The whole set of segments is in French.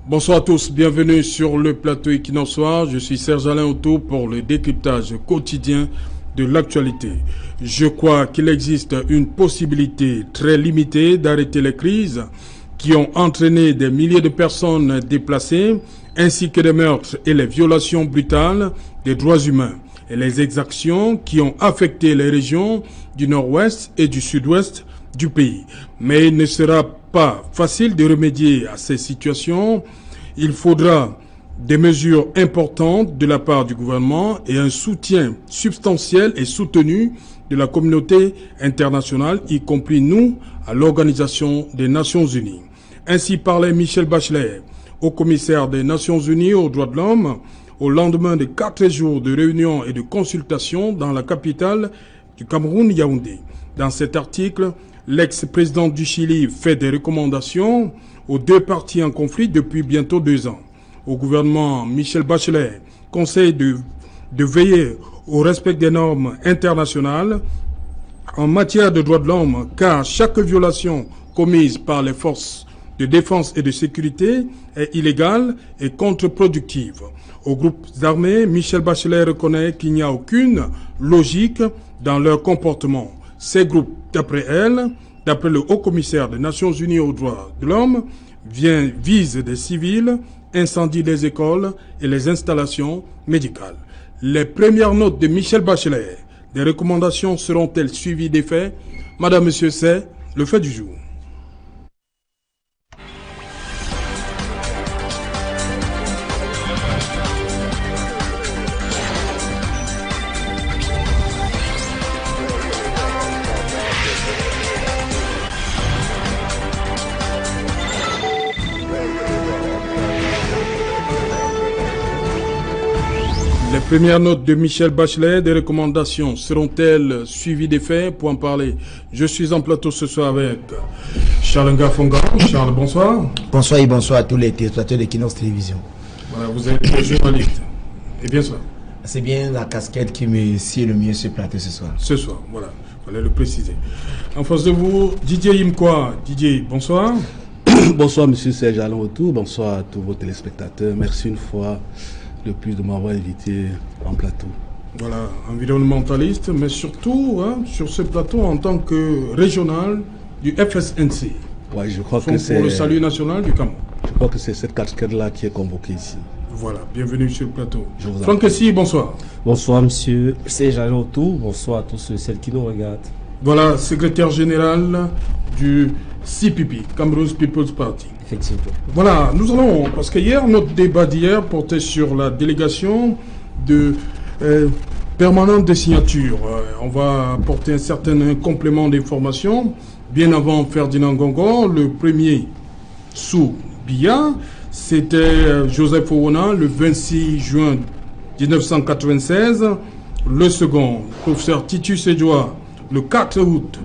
Bonsoir à tous, bienvenue sur le plateau Equinoxoir. Je suis Serge Alain Auto pour le décryptage quotidien de l'actualité. Je crois qu'il existe une possibilité très limitée d'arrêter les crises qui ont entraîné des milliers de personnes déplacées, ainsi que des meurtres et les violations brutales des droits humains et les exactions qui ont affecté les régions du nord-ouest et du sud-ouest du pays. Mais il ne sera pas facile de remédier à ces situations. Il faudra des mesures importantes de la part du gouvernement et un soutien substantiel et soutenu de la communauté internationale, y compris nous, à l'Organisation des Nations Unies. Ainsi parlait Michelle Bachelet, haut commissaire des Nations Unies aux droits de l'homme, au lendemain de 4 jours de réunions et de consultations dans la capitale du Cameroun, Yaoundé. Dans cet article, l'ex-président du Chili fait des recommandations aux deux parties en conflit depuis bientôt 2 ans. Au gouvernement, Michelle Bachelet conseille de veiller au respect des normes internationales en matière de droits de l'homme, car chaque violation commise par les forces de défense et de sécurité est illégale et contre-productive. Aux groupes armés, Michelle Bachelet reconnaît qu'il n'y a aucune logique dans leur comportement. Ces groupes, d'après elle, d'après le haut-commissaire des Nations Unies aux droits de l'homme, visent des civils, incendient des écoles et les installations médicales. Les premières notes de Michelle Bachelet, des recommandations seront-elles suivies des faits? Madame, Monsieur, c'est le fait du jour. Les premières notes de Michelle Bachelet, des recommandations, seront-elles suivies des faits? Pour en parler, je suis en plateau ce soir avec Charles Ngafonga. Charles, bonsoir. Bonsoir et bonsoir à tous les téléspectateurs d'Equinox Télévision. Voilà, vous êtes journaliste. Et bien sûr. C'est bien la casquette qui me sied le mieux sur plateau ce soir. Ce soir, voilà, il fallait le préciser. En face de vous, Didier Yimkwa. Didier, bonsoir. Bonsoir, monsieur Serge Alain Autour. Bonsoir à tous vos téléspectateurs. Merci une fois de plus de m'avoir invité en plateau. Voilà, environnementaliste, mais surtout sur ce plateau en tant que régional du FSNC. Ouais, je crois que c'est pour le salut national du Cameroun. Je crois que c'est cette casquette-là qui est convoquée ici. Voilà, bienvenue sur le plateau. Franck Essi, bonsoir. Bonsoir, monsieur Serge Alain Autour. Bonsoir à tous ceux et celles qui nous regardent. Voilà, secrétaire général du CPP, Cameroon People's Party. Effectivement. Voilà, nous allons, parce que hier, notre débat d'hier portait sur la délégation permanente de signature. On va apporter un certain complément d'information. Bien avant Ferdinand Gongo, le premier sous Biya, c'était Joseph Owona, le 26 juin 1996. Le second, professeur Titus Edouard, le 4 août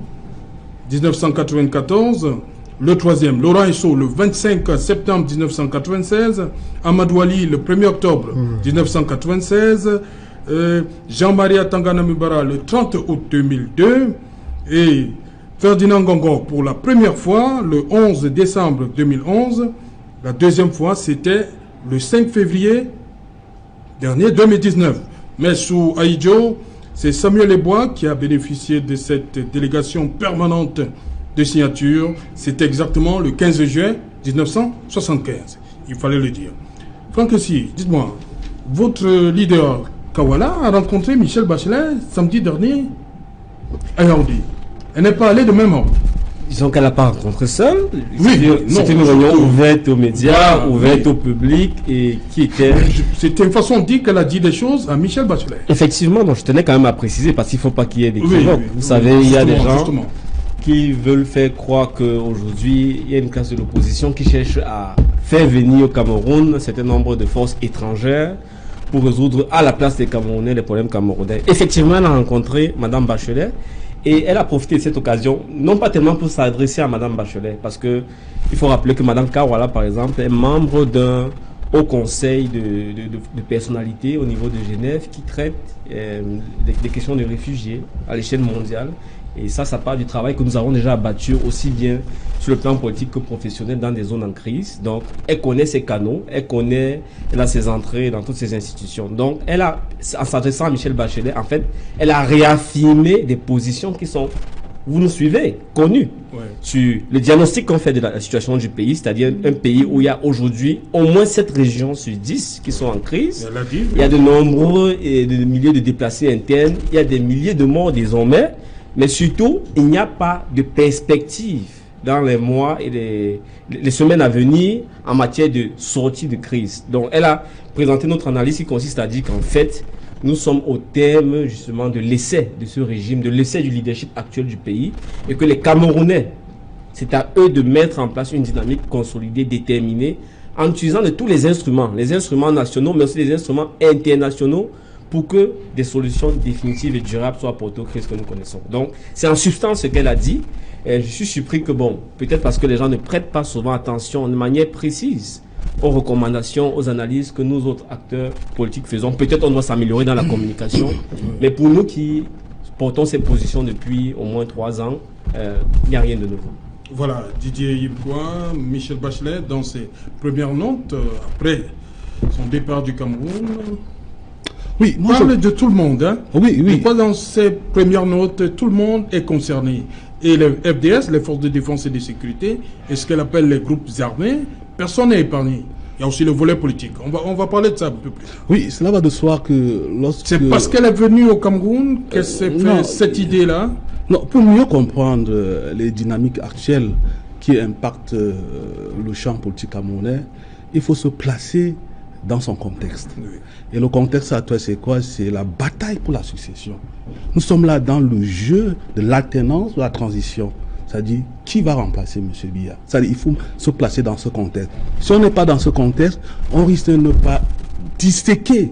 1994. Le troisième, Laurent Esso, le 25 septembre 1996. Amadou Ali, le 1er octobre 1996. Jean-Marie Tangana Mubara, le 30 août 2002. Et Ferdinand Gongo, pour la première fois, le 11 décembre 2011. La deuxième fois, c'était le 5 février dernier, 2019. Mais sous Aïdjo, c'est Samuel Ebois qui a bénéficié de cette délégation permanente de signature. C'était exactement le 15 juin 1975. Il fallait le dire. Franck Essi, dites-moi, votre leader Kawala a rencontré Michelle Bachelet samedi dernier à Yaoundé. Elle n'est pas allée de même ordre. Disons qu'elle n'a pas rencontré seule. Oui, c'était une réunion ouverte aux médias, ouverte au public et qui était... C'était une façon de dire qu'elle a dit des choses à Michelle Bachelet. Effectivement, donc je tenais quand même à préciser parce qu'il ne faut pas qu'il y ait des équivoques. Vous savez, il y a des gens qui veulent faire croire qu'aujourd'hui, il y a une classe de l'opposition qui cherche à faire venir au Cameroun un certain nombre de forces étrangères pour résoudre à la place des Camerounais les problèmes camerounais. Effectivement, elle a rencontré Mme Bachelet et elle a profité de cette occasion, non pas tellement pour s'adresser à Mme Bachelet, parce que il faut rappeler que Mme Kawala, par exemple, est membre d'un haut conseil de personnalité au niveau de Genève qui traite des questions de réfugiés à l'échelle mondiale. Et ça part du travail que nous avons déjà abattu aussi bien sur le plan politique que professionnel dans des zones en crise. Donc, elle connaît ses canaux, elle a ses entrées dans toutes ces institutions. Donc, en s'adressant à Michel Bachelet, en fait, elle a réaffirmé des positions qui sont, vous nous suivez, connues. Ouais. Sur le diagnostic qu'on fait de la situation du pays, c'est-à-dire un pays où il y a aujourd'hui au moins 7 régions sur 10 qui sont en crise. Il y a de nombreux et de milliers de déplacés internes, il y a des milliers de morts désormais. Mais surtout, il n'y a pas de perspective dans les mois et les semaines à venir en matière de sortie de crise. Donc, elle a présenté notre analyse qui consiste à dire qu'en fait, nous sommes au terme justement de l'essai de ce régime, de l'essai du leadership actuel du pays, et que les Camerounais, c'est à eux de mettre en place une dynamique consolidée, déterminée, en utilisant de tous les instruments nationaux, mais aussi les instruments internationaux, pour que des solutions définitives et durables soient apportées aux crises que nous connaissons. Donc, c'est en substance ce qu'elle a dit. Et je suis surpris que, peut-être parce que les gens ne prêtent pas souvent attention de manière précise aux recommandations, aux analyses que nous autres acteurs politiques faisons. Peut-être on doit s'améliorer dans la communication, mais pour nous qui portons ces positions depuis au moins 3 ans, il n'y a rien de nouveau. Voilà, Didier Yves-Coin, Michel Bachelet, dans ses premières notes, après son départ du Cameroun... Oui, moi parle de tout le monde. Hein. Oui. Pourquoi dans ces premières notes, tout le monde est concerné? Et les FDS, les forces de défense et de sécurité, et ce qu'elle appelle les groupes armés, personne n'est épargné. Il y a aussi le volet politique. On va parler de ça un peu plus. Oui, cela va de soi que lorsque... C'est parce qu'elle est venue au Cameroun qu'elle s'est fait cette idée-là? Non, pour mieux comprendre les dynamiques actuelles qui impactent le champ politique camerounais, il faut se placer dans son contexte. Oui. Et le contexte à toi, c'est quoi? C'est la bataille pour la succession. Nous sommes là dans le jeu de l'alternance, de la transition. C'est-à-dire, qui va remplacer M. Biya? C'est-à-dire, il faut se placer dans ce contexte. Si on n'est pas dans ce contexte, on risque de ne pas disséquer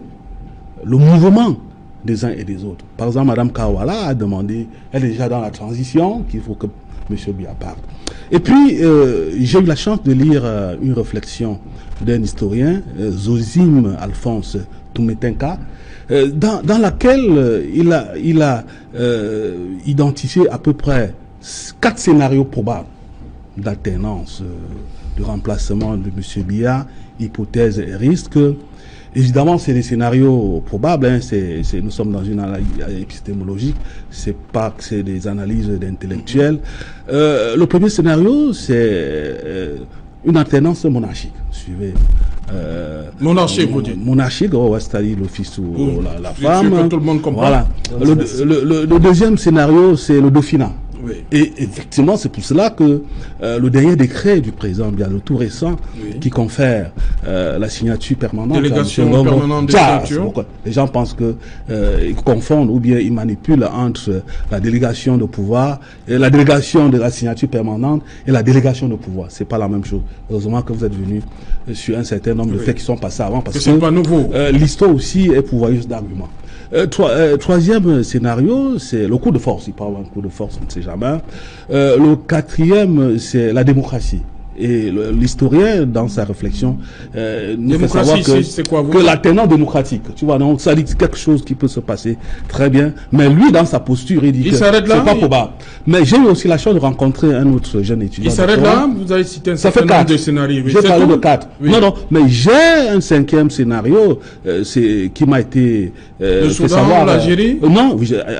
le mouvement des uns et des autres. Par exemple, Mme Kawala a demandé, elle est déjà dans la transition, qu'il faut que M. Biya parte. Et puis, j'ai eu la chance de lire une réflexion d'un historien, Zosim Alphonse Toumetenka, dans laquelle il a identifié à peu près 4 scénarios probables d'alternance, de remplacement de M. Biya, hypothèse et risque. Évidemment, c'est des scénarios probables, hein, nous sommes dans une analyse épistémologique, c'est pas que c'est des analyses d'intellectuels. Le premier scénario, c'est une alternance monarchique. Suivez. Monarchique, vous dites. Monarchique, c'est-à-dire le fils ou la femme. Que tout le monde comprend. Voilà. Le deuxième scénario, c'est le dauphinat. Oui. Et effectivement, c'est pour cela que le dernier décret du président Biya, le tout récent, qui confère la signature permanente. Délégation permanente de signature. Les gens pensent que ils confondent ou bien ils manipulent entre la délégation de pouvoir, et la délégation de la signature permanente et la délégation de pouvoir. C'est pas la même chose. Heureusement que vous êtes venus sur un certain nombre de faits qui sont passés avant, parce que c'est pas nouveau. L'histoire aussi est pourvoyeuse d'arguments. Troisième scénario, c'est le coup de force. Il parle d'un coup de force, on ne sait jamais. Le quatrième, c'est la démocratie. Et l'historien, dans sa réflexion, nous fait savoir que l'alternance démocratique, tu vois, donc ça dit quelque chose qui peut se passer très bien. Mais lui, dans sa posture, il dit que c'est pas probable. Mais j'ai eu aussi la chance de rencontrer un autre jeune étudiant. Il s'arrête là, vous avez cité un certain nombre de scénarios. J'ai parlé de 4. Oui. Non, mais j'ai un 5e scénario qui m'a été le Soudan, l'Algérie. Non,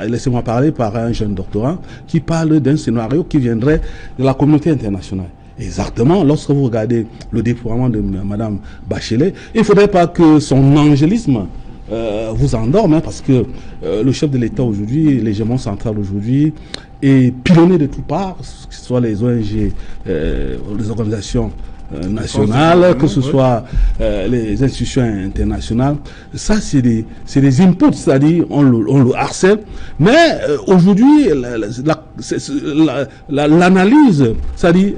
laissez-moi parler par un jeune doctorant qui parle d'un scénario qui viendrait de la communauté internationale. Exactement, lorsque vous regardez le déploiement de Mme Bachelet, il ne faudrait pas que son angélisme vous endorme, hein, parce que le chef de l'État aujourd'hui, l'hégémon central aujourd'hui, est pilonné de toutes parts, que ce soit les ONG, les organisations nationales, que ce soit les institutions internationales. Ça, c'est des inputs, c'est-à-dire on le harcèle. Mais aujourd'hui, l'analyse, c'est-à-dire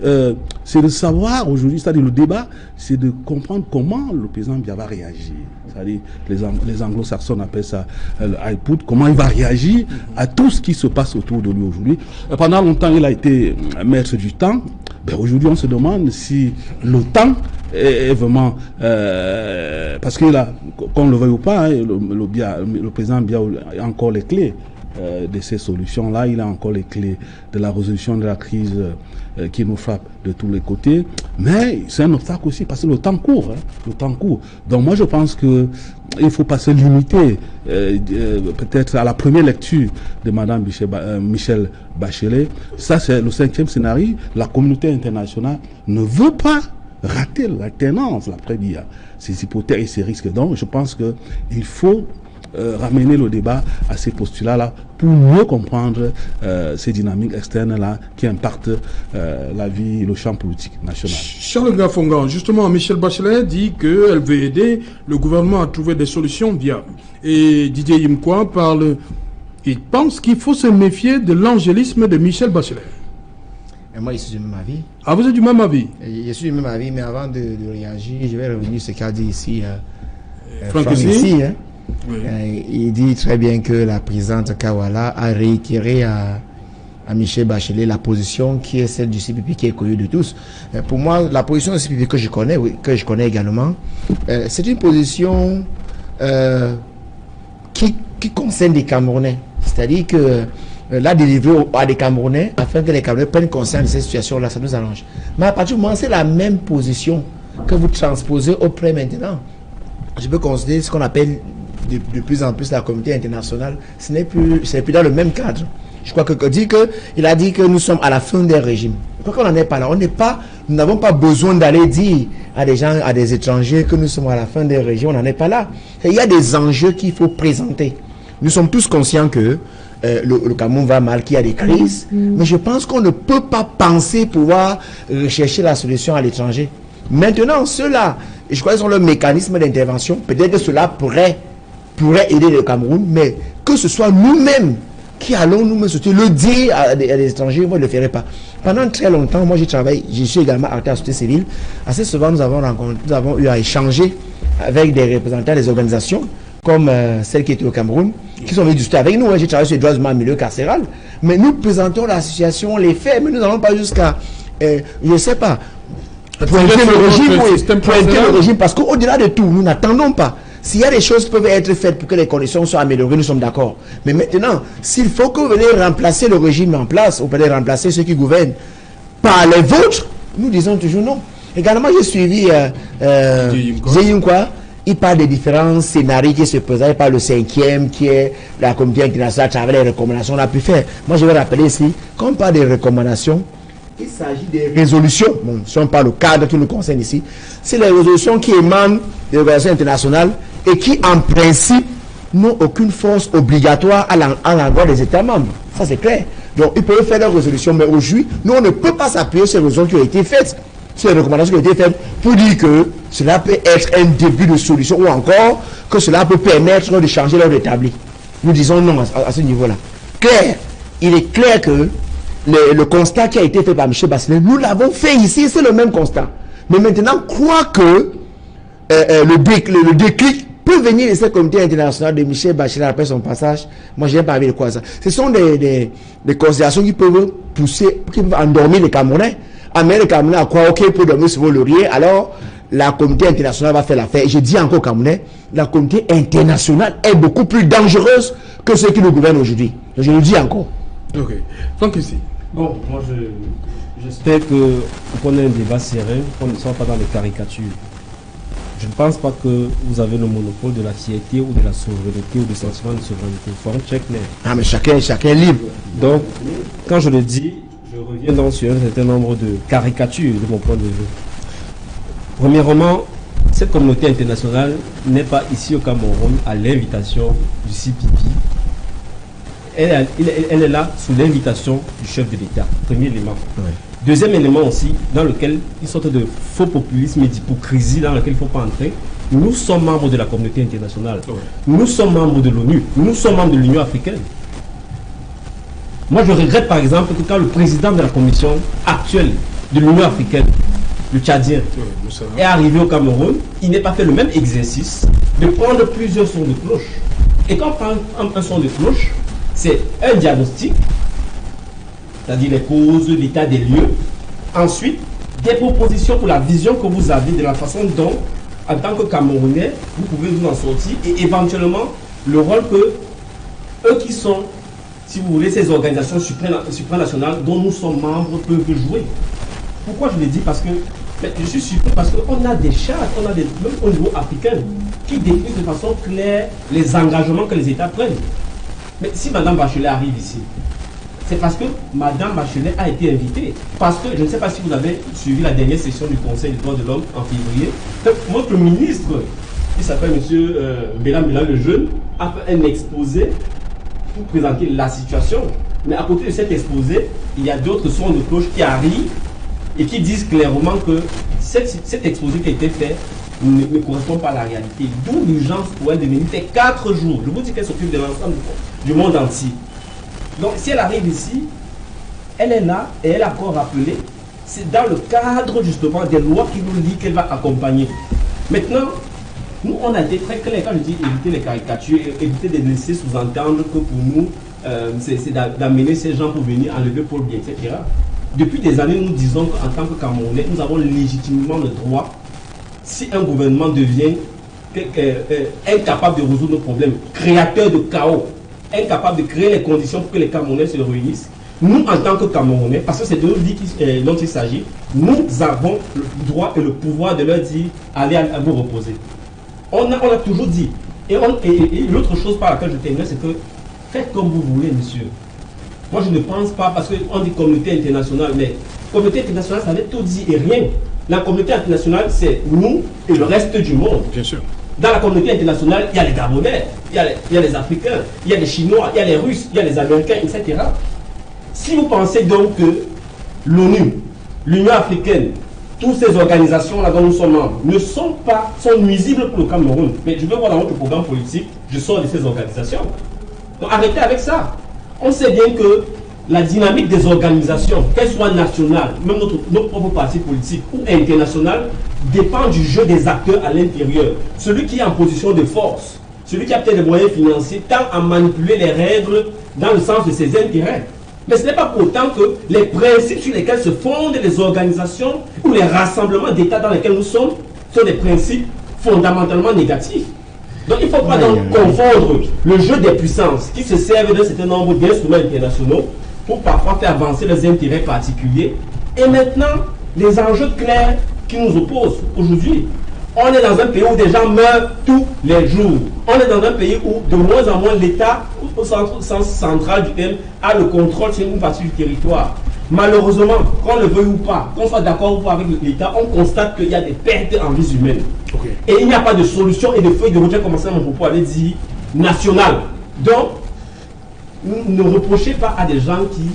c'est de savoir aujourd'hui, c'est-à-dire le débat, c'est de comprendre comment le président Biya va réagir. C'est-à-dire les anglo-saxons appellent ça le output, comment il va réagir à tout ce qui se passe autour de lui aujourd'hui. Pendant longtemps, il a été maître du temps. Ben aujourd'hui, on se demande si le temps est vraiment... parce qu'il a, qu'on le veuille ou pas, hein, le président Biya a encore les clés de ces solutions-là. Il a encore les clés de la résolution de la crise qui nous frappe de tous les côtés. Mais c'est un obstacle aussi parce que le temps court. Le temps court. Donc moi je pense que il ne faut pas se limiter peut-être à la première lecture de Madame Michelle Bachelet. Ça c'est le 5e scénario. La communauté internationale ne veut pas rater l'alternance, l'après-midi, ces hypothèses et ces risques. Donc je pense qu'il faut ramener le débat à ces postulats-là pour mieux comprendre ces dynamiques externes-là qui impactent la vie, le champ politique national. Charles Gafongan, justement, Michelle Bachelet dit qu'elle veut aider le gouvernement à trouver des solutions viables. Et Didier Yimkwa il pense qu'il faut se méfier de l'angélisme de Michelle Bachelet. Et moi, je suis du même avis. Ah, vous êtes du même avis? Je suis du même avis, mais avant de réagir, je vais revenir sur ce qu'a dit ici Franck ici. Oui. Il dit très bien que la présidente Kawala a réitéré à Michel Bachelet la position qui est celle du CPP qui est connue de tous. Pour moi, la position du CPP que je connais également, c'est une position qui concerne les Camerounais. C'est-à-dire que la délivrer à des Camerounais afin que les Camerounais prennent conscience de cette situation-là, ça nous arrange. Mais à partir du moment où c'est la même position que vous transposez auprès maintenant, je peux considérer ce qu'on appelle de plus en plus la communauté internationale, ce n'est plus dans le même cadre. Je crois il a dit que nous sommes à la fin d'un régime. Je crois qu'on n'en est pas là. Nous n'avons pas besoin d'aller dire à des gens, à des étrangers que nous sommes à la fin d'un régime. On n'en est pas là. Et il y a des enjeux qu'il faut présenter. Nous sommes tous conscients que le Cameroun va mal, qu'il y a des crises. Mais je pense qu'on ne peut pas penser pouvoir rechercher la solution à l'étranger. Maintenant, ceux-là, je crois qu'ils ont le mécanisme d'intervention. Peut-être que cela pourrait aider le Cameroun, mais que ce soit nous-mêmes qui allons nous le dire à des étrangers, moi je ne le ferai pas. Pendant très longtemps, moi je suis également acteur à la société civile. Assez souvent, nous avons eu à échanger avec des représentants des organisations, comme celle qui était au Cameroun, qui sont venus discuter avec nous. J'ai travaillé sur les droits humains en milieu carcéral, mais nous présentons la situation, les faits, mais nous n'allons pas jusqu'à, je ne sais pas, pointer le régime, parce qu'au-delà de tout, nous n'attendons pas. S'il y a des choses qui peuvent être faites pour que les conditions soient améliorées, nous sommes d'accord. Mais maintenant, s'il faut que vous veniez remplacer le régime en place, ou peut-être remplacer ceux qui gouvernent par les vôtres, nous disons toujours non. Également, j'ai suivi Zeyunkwa. Il parle des différents scénarios qui se présentent. Il parle le 5e, qui est la communauté internationale, à travers les recommandations qu'on a pu faire. Moi, je vais rappeler ici, quand on parle des recommandations, il s'agit des résolutions. Bon, si on parle au cadre qui nous concerne ici, c'est les résolutions qui émanent des organisations internationales et qui, en principe, n'ont aucune force obligatoire à l'endroit des États membres. Ça, c'est clair. Donc, ils peuvent faire leurs résolutions, mais aujourd'hui, nous, on ne peut pas s'appuyer sur les résolutions qui ont été faites, sur les recommandations qui ont été faites, pour dire que cela peut être un début de solution ou encore que cela peut permettre de changer l'ordre établi. Nous disons non à ce niveau-là. Clair. Il est clair que le constat qui a été fait par M. Bachelet, nous l'avons fait ici, c'est le même constat. Mais maintenant, croire que le déclic peut venir de cette communauté internationale de Michel Bachelet après son passage, moi je n'ai pas envie de croire ça. Ce sont des considérations qui peuvent pousser, qui peuvent endormir les Camerounais, amener les Camerounais à croire, ok, pour dormir sur vos lauriers, alors la communauté internationale va faire l'affaire. Je dis encore aux Camerounais, la communauté internationale est beaucoup plus dangereuse que ceux qui nous gouvernent aujourd'hui. Je le dis encore. Ok. Donc ici. Bon, moi j'espère qu'on ait un débat serein, qu'on ne soit pas dans les caricatures. Je ne pense pas que vous avez le monopole de la fierté ou de la souveraineté ou du sentiment de souveraineté. Il faut un check clair. Ah, mais chacun est libre. Donc, quand je le dis, je reviens donc sur un certain nombre de caricatures de mon point de vue. Premièrement, cette communauté internationale n'est pas ici au Cameroun à l'invitation du CPP. Elle est là sous l'invitation du chef de l'État. Premier élément. Oui. Deuxième élément aussi, dans lequel une sorte de faux populisme et d'hypocrisie dans lequel il ne faut pas entrer. Nous sommes membres de la communauté internationale. Oui. Nous sommes membres de l'ONU. Nous sommes membres de l'Union africaine. Moi, je regrette par exemple que quand le président de la commission actuelle de l'Union africaine, le Tchadien, est arrivé au Cameroun, il n'a pas fait le même exercice de prendre plusieurs sons de cloche. Et quand on prend un son de cloche, c'est un diagnostic, c'est-à-dire les causes, l'état des lieux. Ensuite, des propositions pour la vision que vous avez de la façon dont, en tant que Camerounais, vous pouvez vous en sortir et éventuellement le rôle que eux qui sont si vous voulez, ces organisations supranationales dont nous sommes membres peuvent jouer. Pourquoi je le dis? Parce que je suis surpris parce qu'on a des chartes, même au niveau africain, qui définissent de façon claire les engagements que les États prennent. Mais si Mme Bachelet arrive ici, c'est parce que Mme Bachelet a été invitée. Parce que, je ne sais pas si vous avez suivi la dernière session du Conseil des droits de l'homme en février, votre ministre, qui s'appelle M. Béla le Jeune, a fait un exposé pour présenter la situation. Mais à côté de cet exposé, il y a d'autres sons de cloche qui arrivent et qui disent clairement que cet exposé qui a été fait ne correspond pas à la réalité. D'où l'urgence pour elle de venir faire 4 jours. Je vous dis qu'elle s'occupe de l'ensemble du monde entier. Donc si elle arrive ici, elle est là et elle a encore rappelé, c'est dans le cadre justement des lois qui nous dit qu'elle va accompagner. Maintenant, nous on a été très clair quand je dis éviter les caricatures, éviter de laisser sous-entendre que pour nous, c'est d'amener ces gens pour venir enlever Paul Biya, etc. Depuis des années, nous disons qu'en tant que Camerounais, nous avons légitimement le droit, si un gouvernement devient incapable de résoudre nos problèmes, créateur de chaos, incapable de créer les conditions pour que les Camerounais se réunissent, nous, en tant que Camerounais, parce que c'est de notre vie dont il s'agit, nous avons le droit et le pouvoir de leur dire allez à vous reposer. On a toujours dit. Et l'autre chose par laquelle je termine, c'est que faites comme vous voulez, monsieur. Moi, je ne pense pas, parce qu'on dit communauté internationale, mais communauté internationale, ça veut tout dire et rien. La communauté internationale, c'est nous et le reste du monde. Bien sûr. Dans la communauté internationale, il y a les Gabonais, il y a les Africains, il y a les Chinois, il y a les Russes, il y a les Américains, etc. Si vous pensez donc que l'ONU, l'Union africaine, toutes ces organisations-là dont nous sommes membres, sont nuisibles pour le Cameroun. Mais je veux voir dans votre programme politique, je sors de ces organisations. Donc arrêtez avec ça. On sait bien que la dynamique des organisations, qu'elles soient nationales, même nos propres partis politiques ou internationales, dépend du jeu des acteurs à l'intérieur. Celui qui est en position de force, celui qui a peut-être des moyens financiers, tend à manipuler les règles dans le sens de ses intérêts. Mais ce n'est pas pour autant que les principes sur lesquels se fondent les organisations ou les rassemblements d'États dans lesquels nous sommes sont des principes fondamentalement négatifs. Donc il ne faut pas confondre le jeu des puissances qui se servent d'un certain nombre d'instruments internationaux pour parfois faire avancer leurs intérêts particuliers et maintenant les enjeux clairs qui nous opposent aujourd'hui. On est dans un pays où des gens meurent tous les jours. On est dans un pays où de moins en moins l'État, au sens central du terme, a le contrôle sur une partie du territoire. Malheureusement, qu'on le veuille ou pas, qu'on soit d'accord ou pas avec l'État, on constate qu'il y a des pertes en vies humaines. Okay. Et il n'y a pas de solution et de feuille de route, j'ai commencé mon propos à le dire, nationale. Donc, ne reprochez pas à des gens qui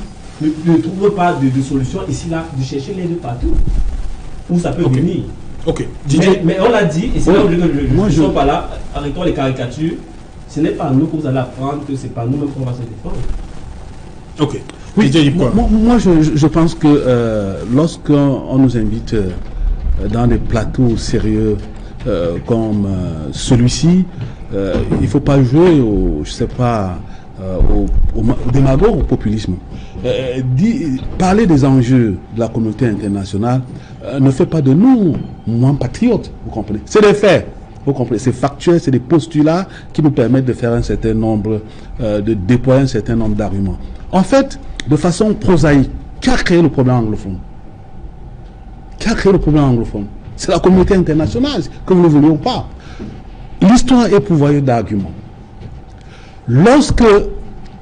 ne trouvent pas de solution ici, là, de chercher l'aide partout. Où ça peut venir. Okay. Mais on l'a dit, et c'est là où je ne suis pas là, arrêtons les caricatures. Ce n'est pas à nous que vous allez apprendre que c'est pas nous-mêmes qu'on va se défendre. Ok. Oui, moi je pense que lorsqu'on nous invite dans des plateaux sérieux comme celui-ci, il ne faut pas jouer au démagogue, au populisme. Parler des enjeux de la communauté internationale ne fait pas de nous moins patriotes, vous comprenez. C'est des faits, vous comprenez. C'est factuel, c'est des postulats qui nous permettent de faire un certain nombre, de déployer un certain nombre d'arguments. En fait, de façon prosaïque, qui a créé le problème anglophone? Qui a créé le problème anglophone? C'est la communauté internationale, que nous ne voulions pas. L'histoire est pourvoyeuse d'arguments. Lorsque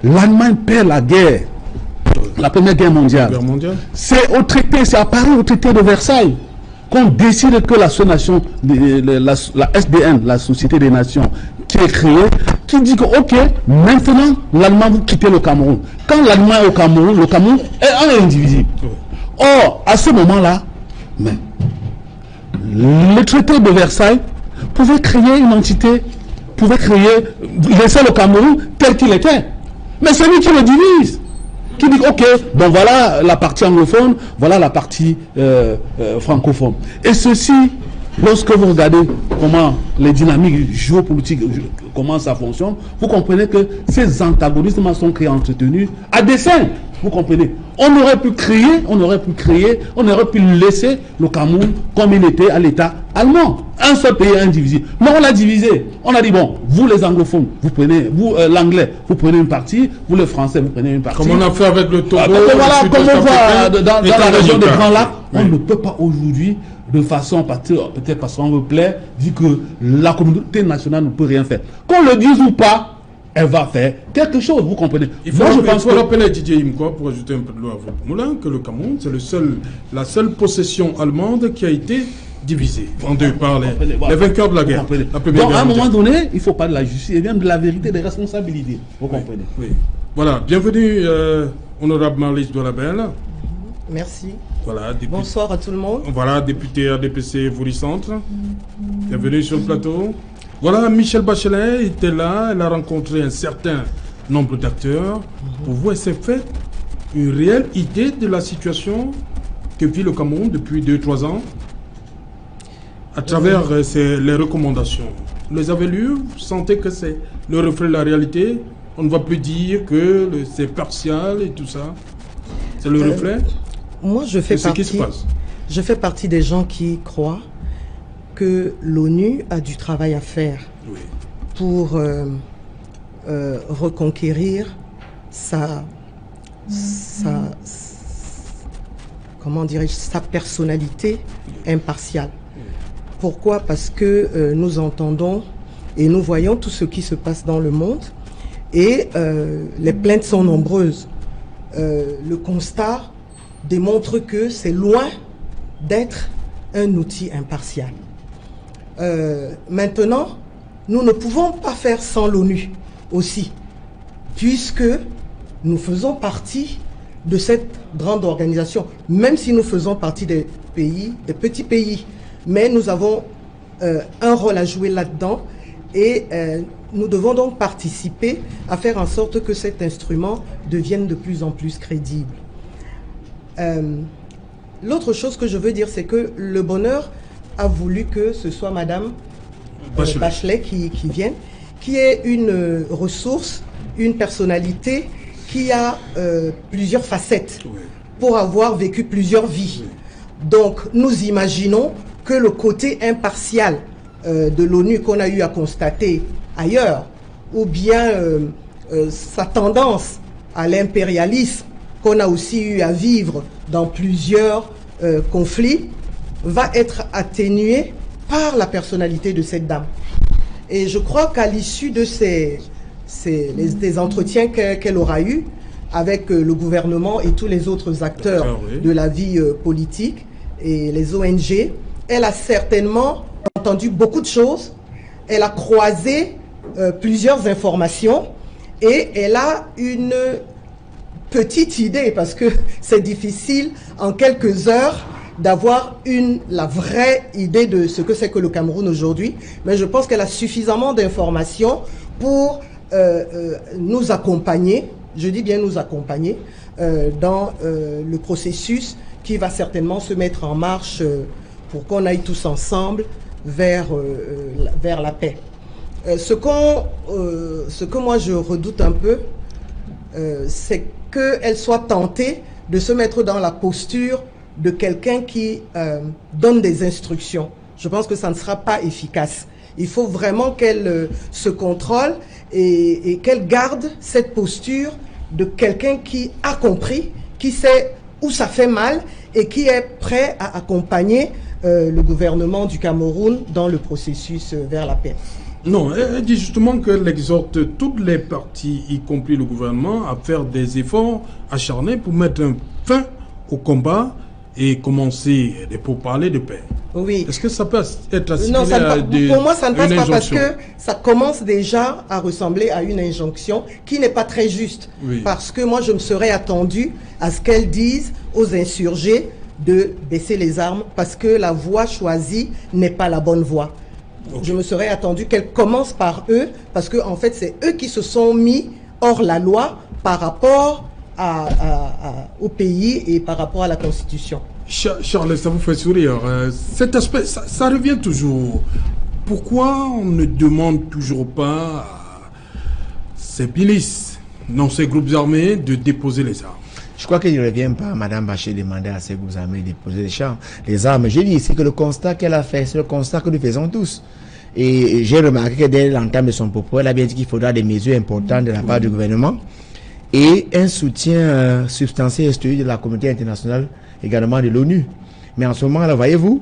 l'Allemagne perd la guerre, la Première Guerre mondiale, c'est au traité, c'est à Paris, au traité de Versailles, qu'on décide que la nation, la SDN, la Société des Nations, qui est créée, qui dit que, ok, maintenant, l'Allemagne, vous quittez le Cameroun. Quand l'Allemagne est au Cameroun, le Cameroun est indivisible. Or, à ce moment-là, le traité de Versailles pouvait créer une entité, laisser le Cameroun tel qu'il était. Mais c'est lui qui le divise. Qui dit, ok, bon voilà la partie anglophone, voilà la partie francophone. Et ceci, lorsque vous regardez comment les dynamiques géopolitiques, comment ça fonctionne, vous comprenez que ces antagonismes sont créés, entretenus à dessein. Vous comprenez. On aurait pu laisser le Cameroun comme il était à l'état allemand. Un seul pays indivisible. Mais on l'a divisé. On a dit, bon, vous les anglophones, vous prenez, vous l'anglais, vous prenez une partie, vous les français, vous prenez une partie. Comme on a fait avec le Togo. Voilà, comme on voit dans la région des Grands Lacs, on ne peut pas aujourd'hui, de façon, peut-être parce qu'on veut plaire, dire que la communauté nationale ne peut rien faire. Qu'on le dise ou pas, elle va faire quelque chose, vous comprenez. Il faut rappeler Didier Imko, pour ajouter un peu de l'eau à votre moulin, que le Cameroun, c'est la seule possession allemande qui a été divisée en deux par les vainqueurs de la guerre. La Donc à un moment donné, il ne faut pas de la justice, il vient de la vérité, des responsabilités. Vous comprenez. Oui. Voilà, bienvenue, honorable Marlise Doualabel. Merci. Voilà, bonsoir à tout le monde. Voilà, député RDPC Voury-Centre. Bienvenue sur le plateau. Voilà, Michel Bachelet était là, elle a rencontré un certain nombre d'acteurs. Pour vous, elle s'est fait une réelle idée de la situation que vit le Cameroun depuis 2-3 ans à travers les recommandations. Vous les avez lues, vous sentez que c'est le reflet de la réalité? On ne va plus dire que c'est partial et tout ça. C'est le reflet? Moi, je fais partie des gens qui croient que l'ONU a du travail à faire pour reconquérir sa personnalité impartiale. Pourquoi? Parce que nous entendons et nous voyons tout ce qui se passe dans le monde et les plaintes sont nombreuses. Le constat démontre que c'est loin d'être un outil impartial. Maintenant, nous ne pouvons pas faire sans l'ONU aussi, puisque nous faisons partie de cette grande organisation, même si nous faisons partie des petits pays, mais nous avons un rôle à jouer là-dedans et nous devons donc participer à faire en sorte que cet instrument devienne de plus en plus crédible. L'autre chose que je veux dire, c'est que le bonheur a voulu que ce soit Madame Bachelet qui vienne, qui est une ressource, une personnalité qui a plusieurs facettes pour avoir vécu plusieurs vies. Donc nous imaginons que le côté impartial de l'ONU qu'on a eu à constater ailleurs, ou bien sa tendance à l'impérialisme qu'on a aussi eu à vivre dans plusieurs conflits, va être atténué par la personnalité de cette dame. Et je crois qu'à l'issue de des entretiens qu'elle aura eus avec le gouvernement et tous les autres acteurs de la vie politique et les ONG, elle a certainement entendu beaucoup de choses, elle a croisé plusieurs informations et elle a une petite idée, parce que c'est difficile en quelques heures d'avoir la vraie idée de ce que c'est que le Cameroun aujourd'hui, mais je pense qu'elle a suffisamment d'informations pour nous accompagner, je dis bien nous accompagner, dans le processus qui va certainement se mettre en marche pour qu'on aille tous ensemble vers la paix. Ce que moi je redoute un peu, c'est qu'elle soit tentée de se mettre dans la posture de quelqu'un qui donne des instructions. Je pense que ça ne sera pas efficace. Il faut vraiment qu'elle se contrôle et qu'elle garde cette posture de quelqu'un qui a compris, qui sait où ça fait mal et qui est prêt à accompagner le gouvernement du Cameroun dans le processus vers la paix. Non, elle dit justement qu'elle exhorte toutes les parties, y compris le gouvernement, à faire des efforts acharnés pour mettre un fin au combat et commencer des pourparlers de paix. Oui. Est-ce que ça peut être assimilé à pour moi, ça ne passe pas parce que ça commence déjà à ressembler à une injonction qui n'est pas très juste. Oui. Parce que moi, je me serais attendu à ce qu'elle dise aux insurgés de baisser les armes parce que la voie choisie n'est pas la bonne voie. Okay. Je me serais attendu qu'elle commence par eux parce que en fait, c'est eux qui se sont mis hors la loi par rapport au pays et par rapport à la Constitution. Charles, ça vous fait sourire. Cet aspect, ça revient toujours. Pourquoi on ne demande toujours pas à ces milices, non, ces groupes armés, de déposer les armes? Je crois qu'il ne revient pas à Mme Bachelet demander à ses groupes armés de déposer les armes. J'ai dit, c'est que le constat qu'elle a fait, c'est le constat que nous faisons tous. Et j'ai remarqué que dès l'entame de son propos, elle a bien dit qu'il faudra des mesures importantes de la part du gouvernement et un soutien substantiel et structuré de la communauté internationale, également de l'ONU. Mais en ce moment, là, voyez-vous,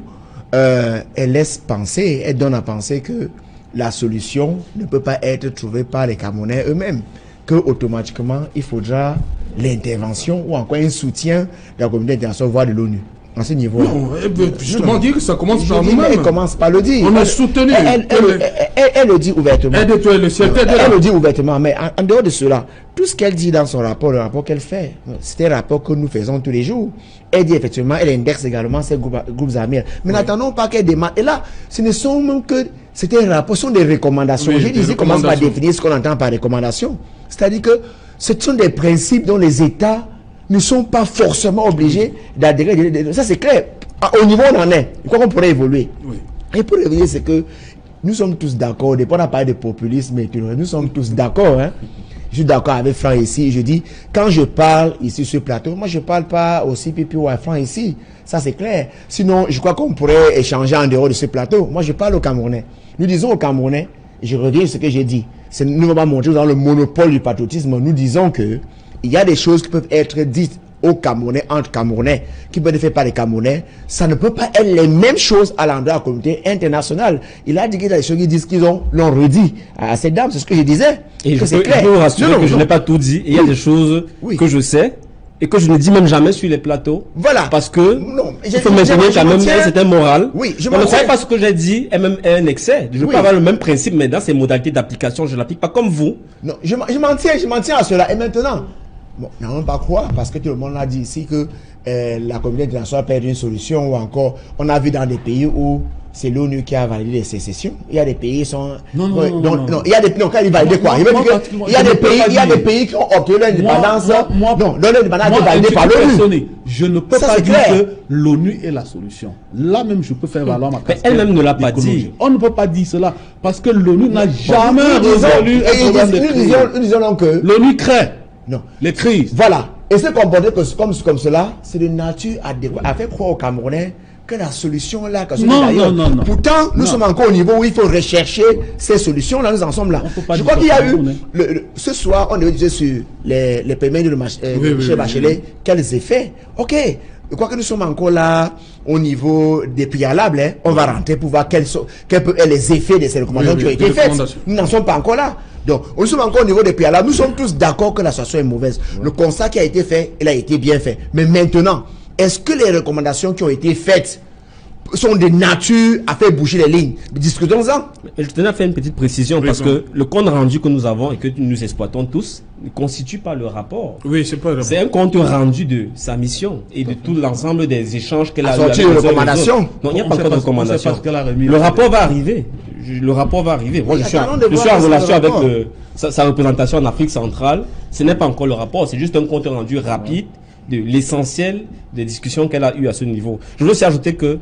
elle laisse penser, elle donne à penser que la solution ne peut pas être trouvée par les Camerounais eux-mêmes, que automatiquement il faudra l'intervention ou encore un soutien de la communauté internationale, voire de l'ONU. À ce niveau-là. Justement, dire que ça commence par nous-mêmes. Elle commence par le dire. On a soutenu. Elle le dit ouvertement. Elle le dit ouvertement. Mais en dehors de cela, tout ce qu'elle dit dans son rapport, le rapport qu'elle fait, c'est un rapport que nous faisons tous les jours. Elle dit effectivement, elle indexe également ses groupes armés. Mais n'attendons pas qu'elle démarre. Et là, ce ne sont même que, c'est un rapport, ce sont des recommandations. J'ai dit, commence par définir ce qu'on entend par recommandation. C'est-à-dire que ce sont des principes dont les États ne sont pas forcément obligés d'adhérer. Ça, c'est clair. Au niveau où on en est, quoi qu'on pourrait évoluer. Oui. Et pour revenir, c'est que nous sommes tous d'accord. On a parlé de populisme et tout. Nous sommes tous d'accord. Hein. Je suis d'accord avec Franck ici. Je dis, quand je parle ici sur ce plateau, moi, je ne parle pas aussi pipi ou à Franck ici. Ça, c'est clair. Sinon, je crois qu'on pourrait échanger en dehors de ce plateau. Moi, je parle aux Camerounais. Nous disons aux Camerounais, et je reviens sur ce que j'ai dit, nous ne va pas montrer dans le monopole du patriotisme. Nous disons que il y a des choses qui peuvent être dites aux Camerounais, entre Camerounais, qui peuvent être faites par les Camerounais. Ça ne peut pas être les mêmes choses à l'endroit de la communauté internationale. Il a dit qu'il y a des choses qui disent qu'ils l'ont redit à cette dame. C'est ce que je disais. Et je peux vous rassurer que je n'ai pas tout dit. Il y a des choses que je sais et que je ne dis même jamais sur les plateaux. Voilà. Parce que il faut maintenir quand même un certain moral. Oui, je ne crois pas ce que j'ai dit est même un excès. Je peux avoir le même principe, mais dans ses modalités d'application, je ne l'applique pas comme vous. Non, je m'en tiens à cela. Et maintenant, bon, n'allons pas croire, parce que tout le monde l'a dit ici, que la communauté internationale perd une solution, ou encore, on a vu dans des pays où c'est l'ONU qui a validé les sécessions. Il y a des pays qui sont... Non, il y a des pays qui ont validé quoi? Il y a des pays qui ont obtenu l'indépendance. Non, l'indépendance est validée par l'ONU. Je ne peux pas dire que l'ONU est la solution. Là même, je peux faire valoir ma casquette. Elle-même ne l'a pas dit. On ne peut pas dire cela, parce que l'ONU n'a jamais résolu un problème de crise. Nous disons donc que... L'ONU crée les crises. Voilà. Et se comporter comme cela, c'est de nature à faire croire aux Camerounais que la solution là, non. Pourtant, nous sommes encore au niveau où il faut rechercher ces solutions là, nous en sommes là. Je crois qu'il y a eu, ce soir, on devait dire sur les paiements de M. Bachelet, quels effets. Ok, je crois que nous sommes encore là au niveau des préalables, hein. On va rentrer pour voir quels peuvent être les effets de ces recommandations qui ont été faites. Nous n'en sommes pas encore là. Donc, nous sommes encore au niveau des préalables. Nous sommes tous d'accord que la situation est mauvaise. Le constat qui a été fait, il a été bien fait. Mais maintenant, est-ce que les recommandations qui ont été faites sont de nature à faire bouger les lignes? Discutons-en. Je tenais à faire une petite précision parce que le compte rendu que nous avons et que nous exploitons tous ne constitue pas le rapport. Oui, c'est pas le rapport. C'est un compte rendu de sa mission et de tout l'ensemble des échanges qu'elle a eu avec les recommandations. Non, il n'y a pas encore de recommandations. Le rapport va arriver. Le rapport va arriver. Moi, je suis en relation avec sa représentation en Afrique centrale. Ce n'est pas encore le rapport, c'est juste un compte rendu rapide de l'essentiel des discussions qu'elle a eues à ce niveau. Je veux aussi ajouter que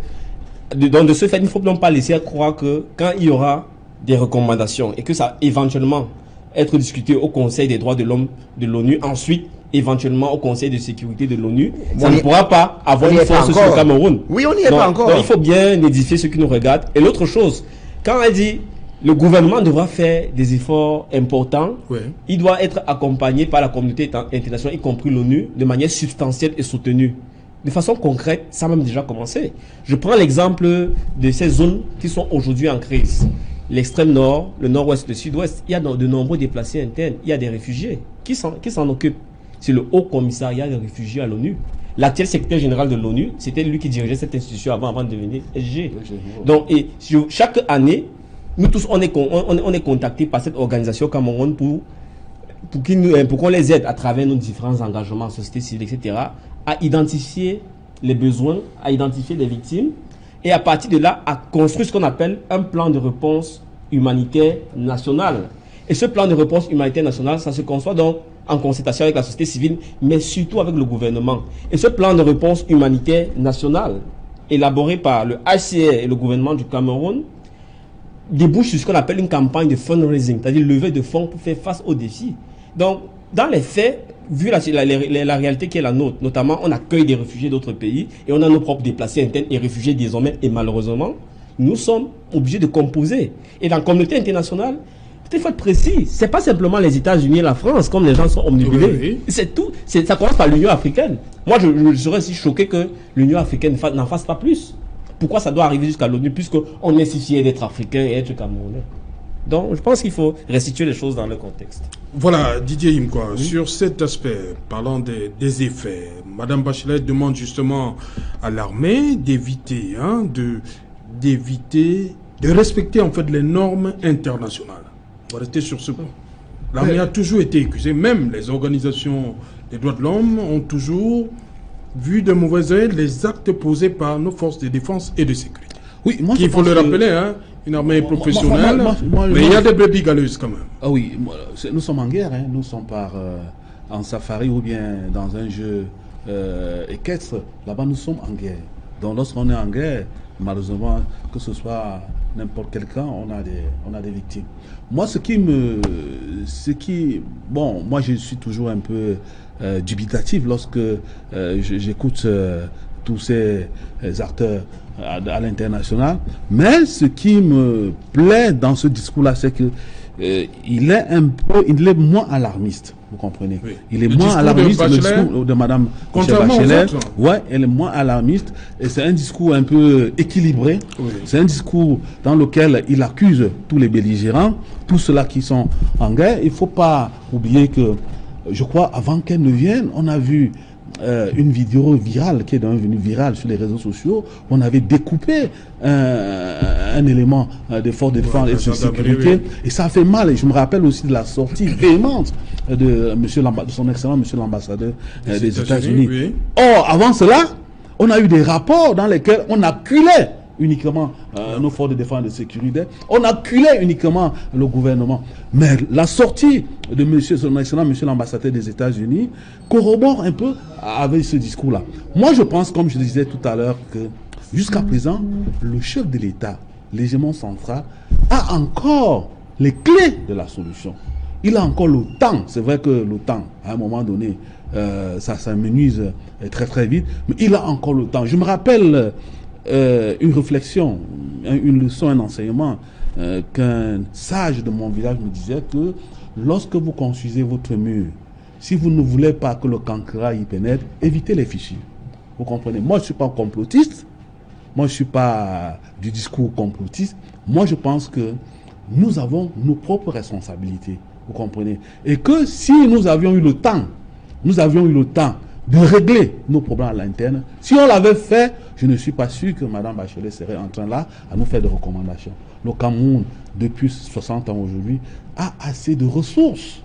de ce fait, il ne faut donc pas laisser croire que quand il y aura des recommandations et que ça éventuellement être discuté au Conseil des droits de l'homme de l'ONU, ensuite éventuellement au Conseil de sécurité de l'ONU, ça ne pourra pas avoir une force sur le Cameroun. Oui, on n'y est pas encore. Donc il faut bien édifier ceux qui nous regardent. Et l'autre chose, quand elle dit le gouvernement devra faire des efforts importants, il doit être accompagné par la communauté internationale, y compris l'ONU, de manière substantielle et soutenue. De façon concrète, ça a même déjà commencé. Je prends l'exemple de ces zones qui sont aujourd'hui en crise. L'extrême nord, le nord-ouest, le sud-ouest, il y a de nombreux déplacés internes, il y a des réfugiés. Qui s'en occupe? C'est le Haut Commissariat des réfugiés à l'ONU. L'actuel secrétaire général de l'ONU, c'était lui qui dirigeait cette institution avant de devenir SG. Donc, et chaque année, nous tous, on est contactés par cette organisation Cameroun pour qu'on les aide à travers nos différents engagements, société civile, etc., à identifier les besoins, à identifier les victimes, et à partir de là, à construire ce qu'on appelle un plan de réponse humanitaire national. Et ce plan de réponse humanitaire national, ça se conçoit donc en concertation avec la société civile, mais surtout avec le gouvernement. Et ce plan de réponse humanitaire national, élaboré par le HCR et le gouvernement du Cameroun, débouche sur ce qu'on appelle une campagne de fundraising, c'est-à-dire levée de fonds pour faire face aux défis. Donc, dans les faits, vu la réalité qui est la nôtre, notamment on accueille des réfugiés d'autres pays et on a nos propres déplacés internes et réfugiés désormais, et malheureusement, nous sommes obligés de composer. Et dans la communauté internationale, il faut être précis, c'est pas simplement les États-Unis et la France, comme les gens sont omnibulés. C'est tout, ça commence par l'Union africaine. Moi, je serais si choqué que l'Union africaine n'en fasse pas plus. Pourquoi ça doit arriver jusqu'à l'ONU, puisqu'on est suffisé d'être africain et être camerounais? Donc, je pense qu'il faut restituer les choses dans le contexte. Voilà, Didier Imkwa, sur cet aspect, parlant des effets, Madame Bachelet demande justement à l'armée d'éviter, de respecter en fait les normes internationales. On va rester sur ce point. L'armée a toujours été accusée, même les organisations des droits de l'homme ont toujours vu de mauvais œil les actes posés par nos forces de défense et de sécurité. Oui, moi il faut le rappeler, une armée professionnelle, mais il y a des brebis galeuses quand même. Ah oui, nous sommes en guerre, nous sommes en safari ou bien dans un jeu équestre, là-bas nous sommes en guerre. Donc lorsqu'on est en guerre, malheureusement, que ce soit n'importe quel camp, on a des victimes. Moi, moi je suis toujours un peu dubitatif lorsque j'écoute tous ces acteurs à l'international. Mais ce qui me plaît dans ce discours-là, c'est que il est moins alarmiste, vous comprenez. Oui. Il est moins alarmiste, le discours de Madame Bachelet. Ouais, elle est moins alarmiste et c'est un discours un peu équilibré. Oui. C'est un discours dans lequel il accuse tous les belligérants, tous ceux-là qui sont en guerre. Il ne faut pas oublier que, je crois, avant qu'elle ne vienne, on a vu une vidéo virale qui est devenue virale sur les réseaux sociaux. On avait découpé un élément des forces de défense et de sécurité, et ça a fait mal. Et je me rappelle aussi de la sortie véhémente de son excellent monsieur l'ambassadeur des États-Unis. Oui. Or, avant cela, on a eu des rapports dans lesquels on acculait uniquement nos forces de défense et de sécurité, on acculait uniquement le gouvernement. Mais la sortie de son excellent monsieur l'ambassadeur des États-Unis corrobore un peu avec ce discours-là. Moi, je pense, comme je le disais tout à l'heure, que jusqu'à présent, le chef de l'État, l'hégémon central, a encore les clés de la solution. Il a encore le temps. C'est vrai que le temps, à un moment donné, ça s'amenuise très très vite, mais il a encore le temps. Je me rappelle une réflexion, une leçon, un enseignement qu'un sage de mon village me disait que lorsque vous construisez votre mur, si vous ne voulez pas que le cancre y pénètre, évitez les fichiers. Vous comprenez? Moi, je ne suis pas complotiste. Moi, je ne suis pas du discours complotiste. Moi, je pense que nous avons nos propres responsabilités. Vous comprenez? Et que si nous avions eu le temps, de régler nos problèmes à l'interne, si on l'avait fait, je ne suis pas sûr que Mme Bachelet serait en train là à nous faire des recommandations. Le Cameroun, depuis 60 ans aujourd'hui, a assez de ressources,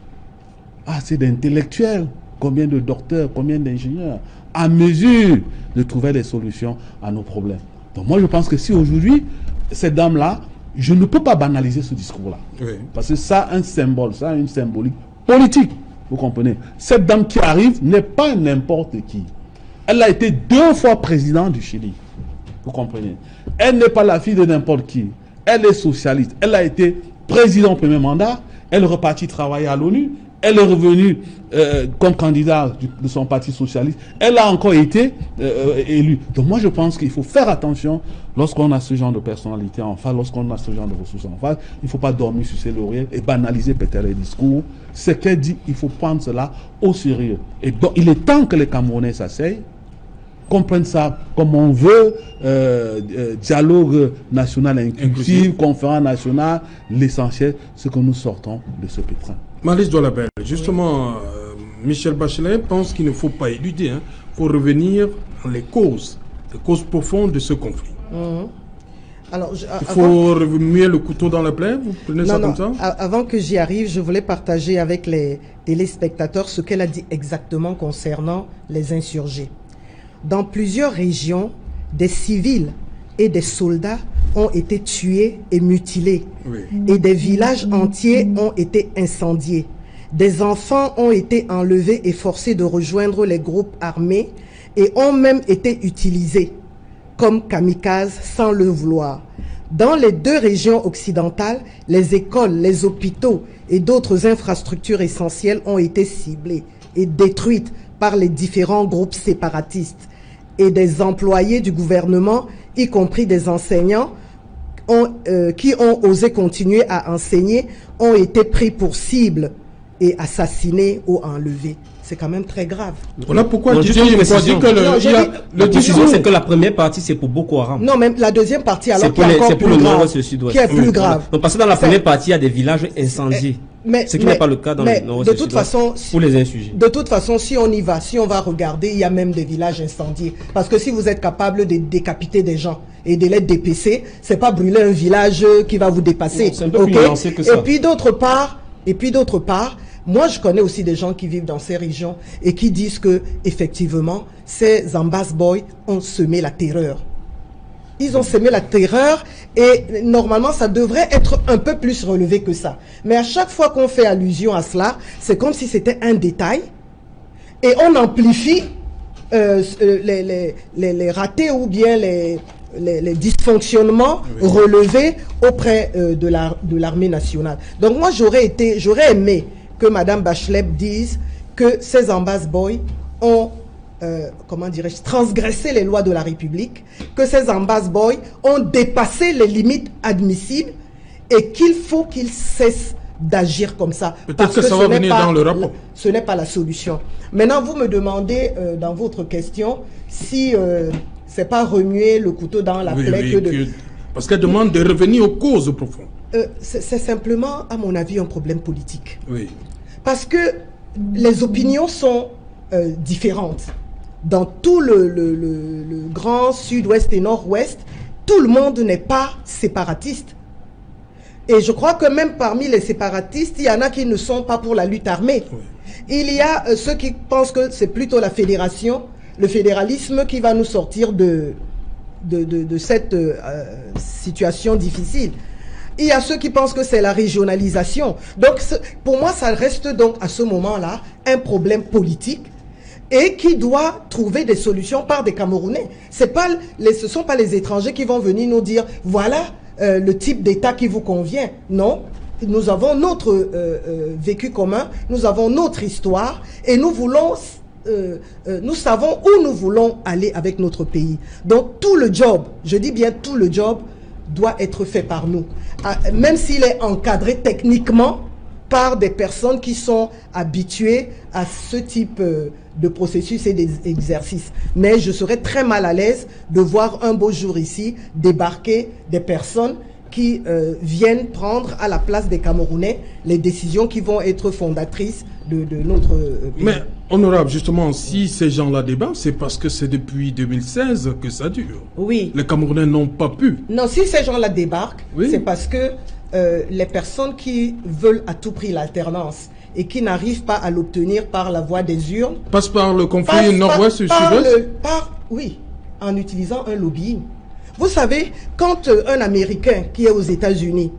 assez d'intellectuels, combien de docteurs, combien d'ingénieurs, à mesure de trouver des solutions à nos problèmes. Donc moi je pense que si aujourd'hui, cette dame-là, je ne peux pas banaliser ce discours-là. Oui. Parce que ça a un symbole, ça a une symbolique politique. Vous comprenez? Cette dame qui arrive n'est pas n'importe qui. Elle a été 2 fois présidente du Chili. Vous comprenez? Elle n'est pas la fille de n'importe qui. Elle est socialiste. Elle a été présidente au premier mandat. Elle est repartie travailler à l'ONU. Elle est revenue comme candidat de son parti socialiste. Elle a encore été élue. Donc moi je pense qu'il faut faire attention lorsqu'on a ce genre de personnalité en face, lorsqu'on a ce genre de ressources en face. Il ne faut pas dormir sur ses lauriers et banaliser peut-être les discours. Ce qu'elle dit, il faut prendre cela au sérieux. Et donc il est temps que les Camerounais s'asseyent, comprennent ça comme on veut, dialogue national inclusif, conférence nationale. L'essentiel, c'est que nous sortons de ce pétrin. Malice Doualabel, justement, Michel Bachelet pense qu'il ne faut pas éluder, pour revenir dans les causes profondes de ce conflit. Alors, il faut remuer le couteau dans la plaie, vous prenez ça comme ça? Avant que j'y arrive, je voulais partager avec les téléspectateurs ce qu'elle a dit exactement concernant les insurgés. Dans plusieurs régions, des civils et des soldats ont été tués et mutilés. Oui. Et des villages entiers ont été incendiés. Des enfants ont été enlevés et forcés de rejoindre les groupes armés et ont même été utilisés comme kamikazes sans le vouloir. Dans les 2 régions occidentales, les écoles, les hôpitaux et d'autres infrastructures essentielles ont été ciblées. et détruites par les différents groupes séparatistes. Et des employés du gouvernement, y compris des enseignants, qui ont osé continuer à enseigner, ont été pris pour cible et assassinés ou enlevés. C'est quand même très grave. Voilà pourquoi non, dit que le décision, c'est que la première partie, c'est pour Boko Haram. Non, même la deuxième partie, alors c'est pour le nord-ouest et le sud-ouest. Qui est plus grave. Non, parce que dans la première partie, il y a des villages incendiés. Ce qui n'est pas le cas dans le nord-ouest et le sud-ouest pour les insurgés. De toute façon, si on y va, si on va regarder, il y a même des villages incendiés. Parce que si vous êtes capable de décapiter des gens et de les dépecer, c'est pas brûler un village qui va vous dépasser. C'est un peu plus nuancé que ça. Et puis d'autre part, moi, je connais aussi des gens qui vivent dans ces régions et qui disent que, effectivement, ces Ambas Boys ont semé la terreur. Ils ont semé la terreur et normalement, ça devrait être un peu plus relevé que ça. Mais à chaque fois qu'on fait allusion à cela, c'est comme si c'était un détail et on amplifie les ratés ou bien les dysfonctionnements relevés auprès de l'armée nationale. Donc moi, j'aurais aimé que Mme Bachelet dise que ces Ambas Boys ont, transgressé les lois de la République, que ces Ambas Boys ont dépassé les limites admissibles et qu'il faut qu'ils cessent d'agir comme ça. Peut-être que ça va venir dans le rapport. Ce n'est pas la solution. Maintenant, vous me demandez dans votre question si c'est pas remuer le couteau dans la plaie parce qu'elle demande de revenir aux causes profondes. C'est simplement, à mon avis, un problème politique. Oui. Parce que les opinions sont différentes. Dans tout le grand sud-ouest et nord-ouest, tout le monde n'est pas séparatiste. Et je crois que même parmi les séparatistes, il y en a qui ne sont pas pour la lutte armée. Oui. Il y a ceux qui pensent que c'est plutôt la fédération, le fédéralisme qui va nous sortir de cette situation difficile. Il y a ceux qui pensent que c'est la régionalisation. Donc, pour moi, ça reste donc à ce moment-là un problème politique et qui doit trouver des solutions par des Camerounais. Ce ne sont pas les étrangers qui vont venir nous dire « Voilà le type d'État qui vous convient ». Non, nous avons notre vécu commun, nous avons notre histoire et nous savons où nous voulons aller avec notre pays. Donc, tout le job, je dis bien tout le job, doit être fait par nous. Même s'il est encadré techniquement par des personnes qui sont habituées à ce type de processus et d'exercices. Mais je serais très mal à l'aise de voir un beau jour ici débarquer des personnes qui viennent prendre à la place des Camerounais les décisions qui vont être fondatrices de notre pays. Mais, honorable, justement, si ces gens-là débattent, c'est parce que c'est depuis 2016 que ça dure. Oui. Les Camerounais n'ont pas pu. Non, si ces gens-là débarquent, oui, c'est parce que les personnes qui veulent à tout prix l'alternance et qui n'arrivent pas à l'obtenir par la voie des urnes... Passe par le conflit nord-ouest et sud-ouest. Oui, en utilisant un lobbying. Vous savez, quand un Américain qui est aux États-Unis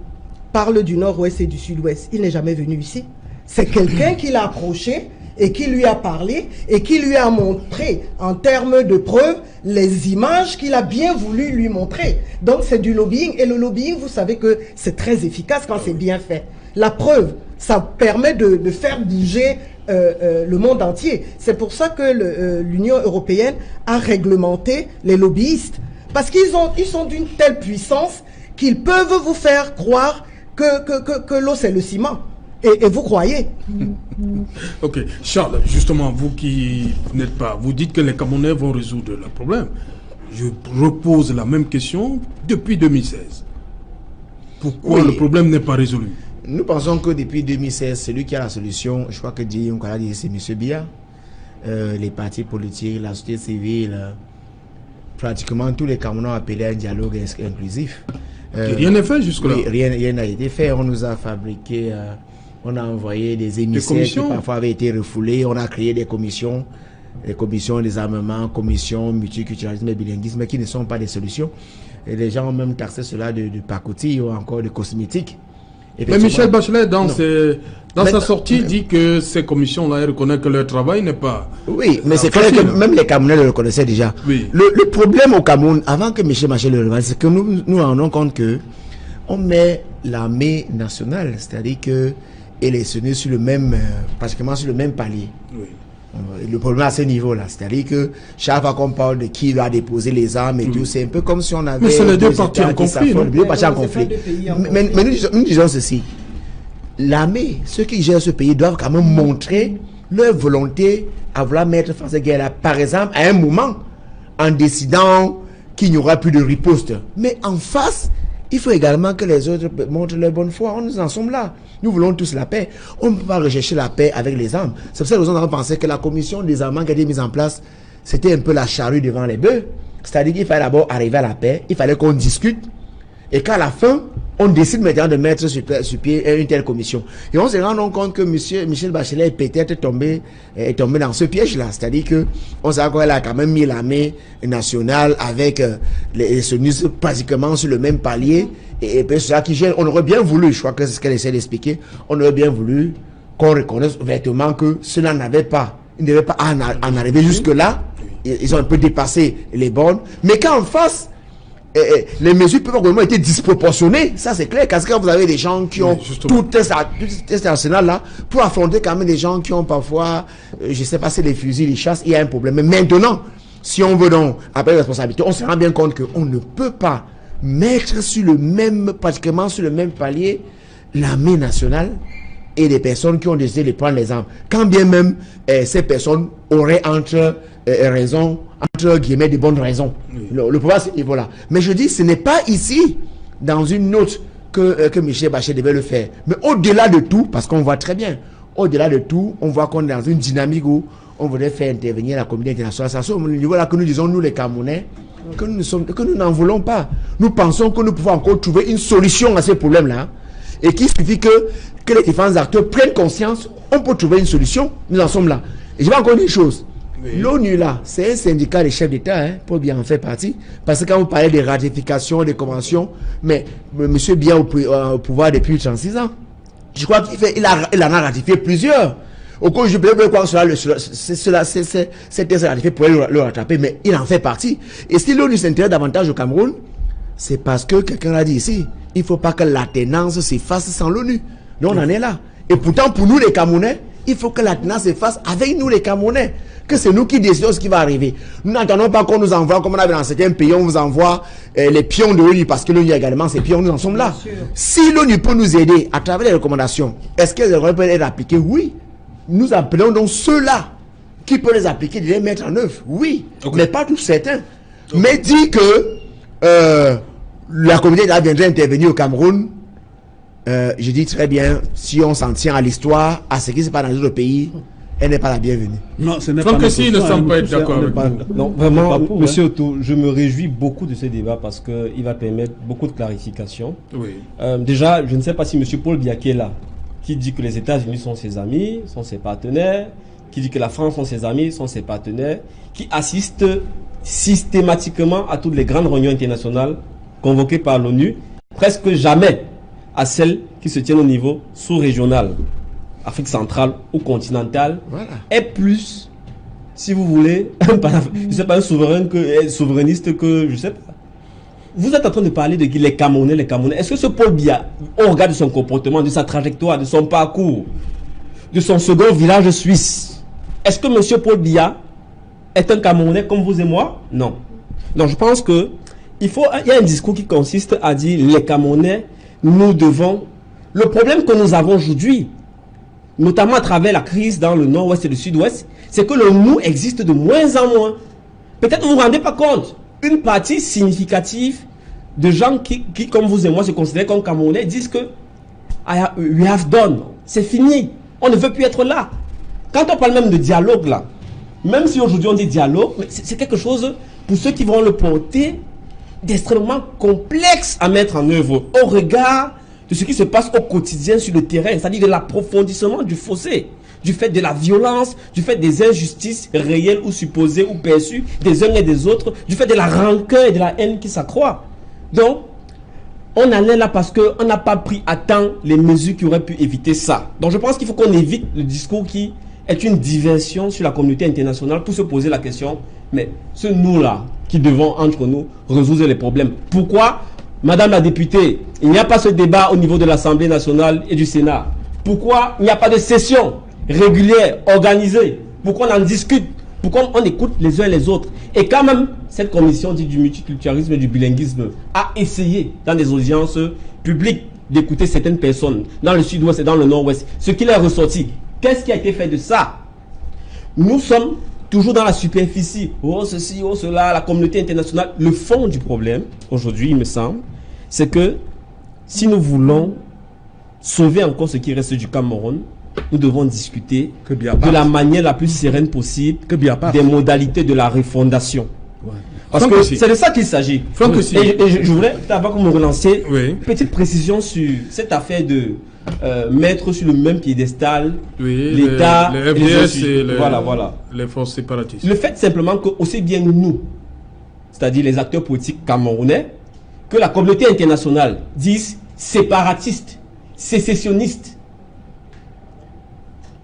parle du nord-ouest et du sud-ouest, il n'est jamais venu ici. C'est quelqu'un qui l'a approché et qui lui a parlé et qui lui a montré en termes de preuves les images qu'il a bien voulu lui montrer. Donc c'est du lobbying et le lobbying, vous savez que c'est très efficace quand c'est bien fait. La preuve, ça permet de faire bouger le monde entier. C'est pour ça que l'Union européenne a réglementé les lobbyistes. Parce qu'ils sont d'une telle puissance qu'ils peuvent vous faire croire que l'eau c'est le ciment. Et vous croyez? Ok. Charles, justement, vous qui n'êtes pas, vous dites que les Camerounais vont résoudre le problème. Je repose la même question depuis 2016. Pourquoi le problème n'est pas résolu? Nous pensons que depuis 2016, celui qui a la solution, je crois que c'est M. Biya, les partis politiques, la société civile, pratiquement tous les Camerounais ont appelé à un dialogue inclusif. Rien n'est fait jusque-là. Oui, rien n'a été fait. On nous a fabriqué, on a envoyé des émissaires qui parfois avaient été refoulés. On a créé des commissions des armements, commissions multiculturalisme et bilinguisme, qui ne sont pas des solutions. Et les gens ont même taxé cela de pacotille ou encore de cosmétique. Mais Michel Bachelet, dans sa sortie, dit que ces commissions-là, elles reconnaissent que leur travail n'est pas... Oui, mais c'est clair que même les Camerounais le reconnaissaient déjà. Oui. Le problème au Cameroun, avant que Michel Bachelet le reconnaisse, c'est que nous nous rendons compte que on met l'armée nationale, c'est-à-dire que elle est sonnée sur le même, pratiquement sur le même palier. Oui. Le problème à ce niveau-là, c'est-à-dire que chaque fois qu'on parle de qui va déposer les armes et tout, c'est un peu comme si on avait... Mais c'est les deux parties en conflit. Deux parties en conflit. Mais nous disons ceci. L'armée, ceux qui gèrent ce pays doivent quand même montrer leur volonté à vouloir mettre fin à cette guerre-là. Par exemple, à un moment, en décidant qu'il n'y aura plus de riposte. Mais en face, il faut également que les autres montrent leur bonne foi. Nous en sommes là. Nous voulons tous la paix. On ne peut pas rechercher la paix avec les armes. C'est pour ça que nous avons pensé que la commission des armements qui a été mise en place, c'était un peu la charrue devant les bœufs. C'est-à-dire qu'il fallait d'abord arriver à la paix. Il fallait qu'on discute. Et qu'à la fin, on décide maintenant de mettre sur pied une telle commission. Et on se rend compte que Michel Bachelet est peut-être tombé dans ce piège-là. C'est-à-dire qu'on sait qu'elle a quand même mis l'armée nationale avec les SONUS pratiquement sur le même palier. Et c'est ça qui gêne. On aurait bien voulu, je crois que c'est ce qu'elle essaie d'expliquer, on aurait bien voulu qu'on reconnaisse ouvertement que cela n'avait pas, ils ne devaient pas en arriver jusque-là. Ils ont un peu dépassé les bornes. Mais qu'en face, les mesures peuvent vraiment être disproportionnées, ça c'est clair, parce que vous avez des gens qui ont tout cet arsenal-là pour affronter quand même des gens qui ont parfois, je sais pas, c'est les fusils, les chasses, il y a un problème. Mais maintenant, si on veut donc après la responsabilité, on se rend bien compte qu'on ne peut pas mettre pratiquement sur le même palier l'armée nationale et les personnes qui ont décidé de prendre les armes. Quand bien même ces personnes auraient entre guillemets de bonnes raisons. Oui. Le problème c'est ce niveau-là. Mais je dis, ce n'est pas ici, dans une note, que Michel Bachelet devait le faire. Mais au-delà de tout, parce qu'on voit très bien, au-delà de tout, on voit qu'on est dans une dynamique où on voudrait faire intervenir la communauté internationale. C'est à ce niveau-là que nous disons, nous les Camerounais, que nous n'en voulons pas. Nous pensons que nous pouvons encore trouver une solution à ces problèmes-là. Et qu'il suffit que les différents acteurs prennent conscience, on peut trouver une solution. Nous en sommes là. Et je vais encore dire une chose. Oui. L'ONU là, c'est un syndicat des chefs d'État, pour bien en faire partie. Parce que quand vous parlez des ratifications, des conventions, mais monsieur Biya au pouvoir depuis 36 ans. Je crois qu'il en a ratifié plusieurs. Au cours je peux croire que c'était ratifié pour le rattraper, mais il en fait partie. Et si l'ONU s'intéresse davantage au Cameroun, c'est parce que quelqu'un l'a dit ici, il ne faut pas que l'attenance s'efface sans l'ONU. Donc on en est là. Et pourtant, pour nous les Camerounais, il faut que l'attenance s'efface avec nous les Camerounais. Que c'est nous qui décidons ce qui va arriver. Nous n'entendons pas qu'on nous envoie, comme on avait dans certains pays, on vous envoie les pions de l'ONU, parce que l'ONU également, ces pions, nous en sommes là. Si l'ONU peut nous aider à travers les recommandations, est-ce qu'elles peuvent être appliquées? Oui. Nous appelons donc ceux-là qui peuvent les appliquer, de les mettre en œuvre. Oui. Okay. Mais pas tous certains. Okay. Mais dit que la communauté viendrait intervenir au Cameroun, je dis très bien, si on s'en tient à l'histoire, à ce qui se passe dans les autres pays, elle n'est pas la bienvenue. Non, ce n'est pas que s'il ne semble pas être d'accord avec vous. Non, vraiment, monsieur Otto, je me réjouis beaucoup de ce débat parce qu'il va permettre beaucoup de clarification. Oui. Déjà, je ne sais pas si monsieur Paul Biya qui est là, qui dit que les États-Unis sont ses amis, sont ses partenaires, qui dit que la France sont ses amis, sont ses partenaires, qui assiste systématiquement à toutes les grandes réunions internationales convoquées par l'ONU, presque jamais à celles qui se tiennent au niveau sous-régional, Afrique centrale ou continentale, voilà. Et plus, si vous voulez, je sais pas, un souverainiste que, je sais pas. Vous êtes en train de parler de les Camerounais. Est-ce que ce Paul Biya, au regard de son comportement, de sa trajectoire, de son parcours, de son second village suisse, est-ce que monsieur Paul Biya est un Camerounais comme vous et moi? Non. Donc je pense que il y a un discours qui consiste à dire les Camerounais, nous devons. Le problème que nous avons aujourd'hui, notamment à travers la crise dans le nord-ouest et le sud-ouest, c'est que le nous existe de moins en moins. Peut-être vous ne vous rendez pas compte. Une partie significative de gens qui, comme vous et moi, se considèrent comme Camerounais, disent que we have done. C'est fini. On ne veut plus être là. Quand on parle même de dialogue, là, même si aujourd'hui on dit dialogue, c'est quelque chose, pour ceux qui vont le porter, d'extrêmement complexe à mettre en œuvre au regard de ce qui se passe au quotidien sur le terrain, c'est-à-dire de l'approfondissement du fossé, du fait de la violence, du fait des injustices réelles ou supposées ou perçues des uns et des autres, du fait de la rancœur et de la haine qui s'accroît. Donc, on en est là parce qu'on n'a pas pris à temps les mesures qui auraient pu éviter ça. Donc, je pense qu'il faut qu'on évite le discours qui est une diversion sur la communauté internationale pour se poser la question, mais c'est nous-là qui devons, entre nous, résoudre les problèmes. Pourquoi, Madame la députée, il n'y a pas ce débat au niveau de l'Assemblée nationale et du Sénat? Pourquoi il n'y a pas de session régulière, organisée, Pourquoi on en discute? Pourquoi on écoute les uns les autres? Et quand même, cette commission dit du multiculturalisme et du bilinguisme a essayé, dans des audiences publiques, d'écouter certaines personnes, dans le sud-ouest et dans le nord-ouest. Ce qui leur est ressorti, qu'est-ce qui a été fait de ça? Nous sommes toujours dans la superficie. Oh ceci, oh cela, la communauté internationale. Le fond du problème, aujourd'hui, il me semble, c'est que si nous voulons sauver encore ce qui reste du Cameroun, nous devons discuter de la manière la plus sereine possible des modalités de la refondation. Ouais. Parce que c'est de ça qu'il s'agit. Et je voudrais, avant que vous me relanciez, petite précision sur cette affaire de mettre sur le même piédestal l'État, les FDS et les forces séparatistes. Le fait simplement que aussi bien nous, c'est-à-dire les acteurs politiques camerounais, que la communauté internationale disent séparatistes, sécessionnistes.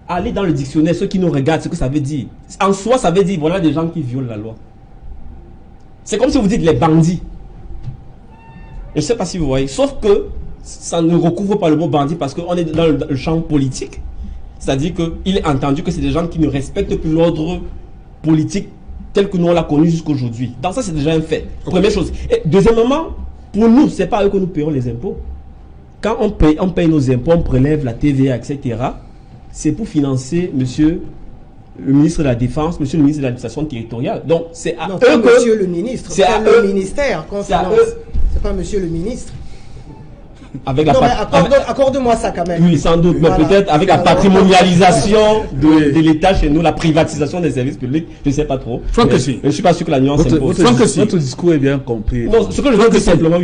Allez dans le dictionnaire, ceux qui nous regardent, ce que ça veut dire. En soi, ça veut dire, voilà des gens qui violent la loi. C'est comme si vous dites les bandits. Je ne sais pas si vous voyez. Sauf que ça ne recouvre pas le mot bandit parce qu'on est dans le champ politique. C'est-à-dire qu'il est entendu que c'est des gens qui ne respectent plus l'ordre politique tel que nous on l'a connu jusqu'aujourd'hui. Donc ça, c'est déjà un fait. Première chose. Et deuxièmement, pour nous, ce n'est pas eux que nous payons les impôts. Quand on paye nos impôts, on prélève la TVA, etc., c'est pour financer monsieur le ministre de la Défense, monsieur le ministre de l'administration territoriale. Donc, c'est à eux que... monsieur le ministre, c'est le ministère qu'on finance. C'est pas monsieur le ministre. Avec accorde-moi ça quand même. Oui, sans doute, mais peut-être avec la patrimonialisation de l'État chez nous, la privatisation des services publics, je ne sais pas trop. Je ne suis pas sûr que la nuance s'impose. Votre discours est bien compris. Non, ce que je veux dire simplement...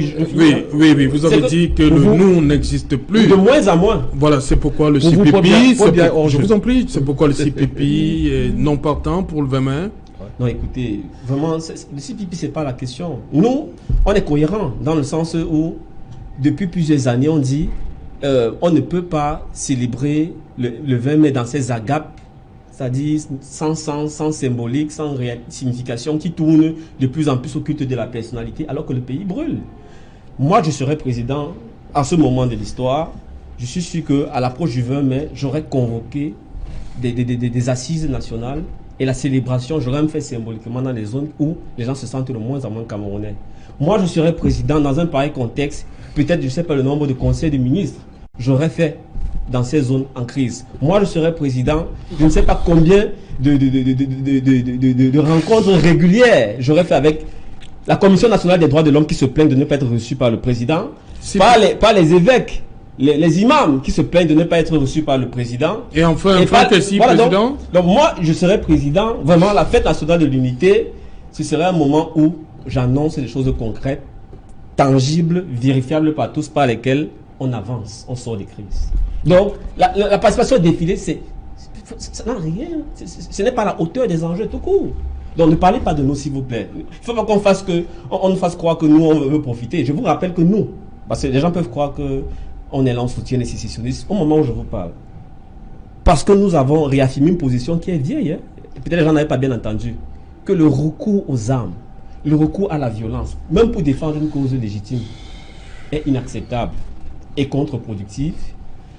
Oui, vous avez dit que le nous n'existe plus. De moins en moins. Voilà, c'est pourquoi le CPP... Je vous en prie, c'est pourquoi le CPP est non partant pour le 20 mai. Non, écoutez, vraiment, le CPP, ce n'est pas la question. Nous, on est cohérents dans le sens où depuis plusieurs années, on dit on ne peut pas célébrer le 20 mai dans ces agapes, c'est-à-dire sans sens, sans symbolique, sans réelle signification, qui tourne de plus en plus au culte de la personnalité, alors que le pays brûle. Moi, je serais président à ce moment de l'histoire. Je suis sûr qu'à l'approche du 20 mai, j'aurais convoqué des assises nationales et la célébration, j'aurais même fait symboliquement dans les zones où les gens se sentent de moins en moins camerounais. Moi, je serais président dans un pareil contexte. Peut-être, je ne sais pas le nombre de conseils de ministres, j'aurais fait dans ces zones en crise. Moi, je serais président, je ne sais pas combien de rencontres régulières j'aurais fait avec la Commission nationale des droits de l'homme qui se plaignent de ne pas être reçue par le président, pas les évêques, les imams qui se plaignent de ne pas être reçus par le président. Et enfin, président. Donc moi, je serais président, vraiment, la fête nationale de l'unité, ce serait un moment où j'annonce des choses concrètes, tangibles, vérifiables par tous, par lesquelles on avance, on sort des crises. Donc, la participation au défilé, ça n'a rien. Ce n'est pas à la hauteur des enjeux tout court. Donc, ne parlez pas de nous, s'il vous plaît. Il ne faut pas qu'on nous fasse croire que nous, on veut profiter. Je vous rappelle que nous, parce que les gens peuvent croire qu'on est là en soutien des sécessionnistes au moment où je vous parle. Parce que nous avons réaffirmé une position qui est vieille. Peut-être les gens n'avaient pas bien entendu. Que le recours aux armes, le recours à la violence, même pour défendre une cause légitime, est inacceptable et contre-productif.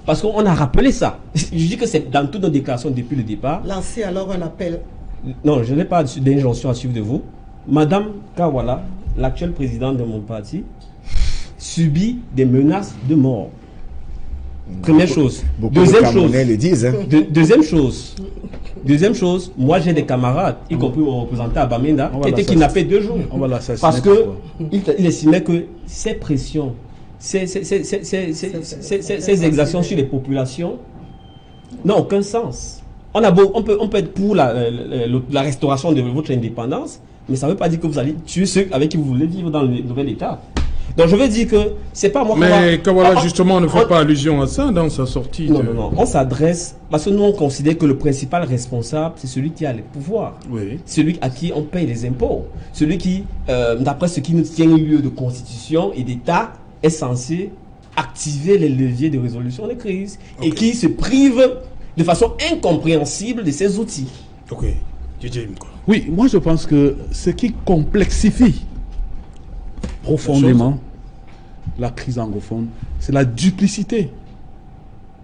Parce qu'on a rappelé ça. Je dis que c'est dans toutes nos déclarations depuis le départ. Lancez alors un appel. Non, je n'ai pas d'injonction à suivre de vous. Madame Kawala, l'actuelle présidente de mon parti, subit des menaces de mort. Première chose. Deuxième chose, moi j'ai des camarades, y compris mon représentant à Bamenda, qui étaient kidnappés 2 jours. Parce qu'il estimait que ces pressions, ces exactions sur les populations n'ont aucun sens. On peut être pour la restauration de votre indépendance, mais ça ne veut pas dire que vous allez tuer ceux avec qui vous voulez vivre dans le nouvel État. Donc je veux dire que c'est pas moi. Mais Kawala justement ne fait pas allusion à ça dans sa sortie. Non. On s'adresse parce que nous on considère que le principal responsable c'est celui qui a le pouvoir, celui à qui on paye les impôts, celui qui, d'après ce qui nous tient lieu de constitution et d'État, est censé activer les leviers de résolution des crises et qui se prive de façon incompréhensible de ces outils. Ok. Oui, moi je pense que ce qui complexifie profondément la crise anglophone, c'est la duplicité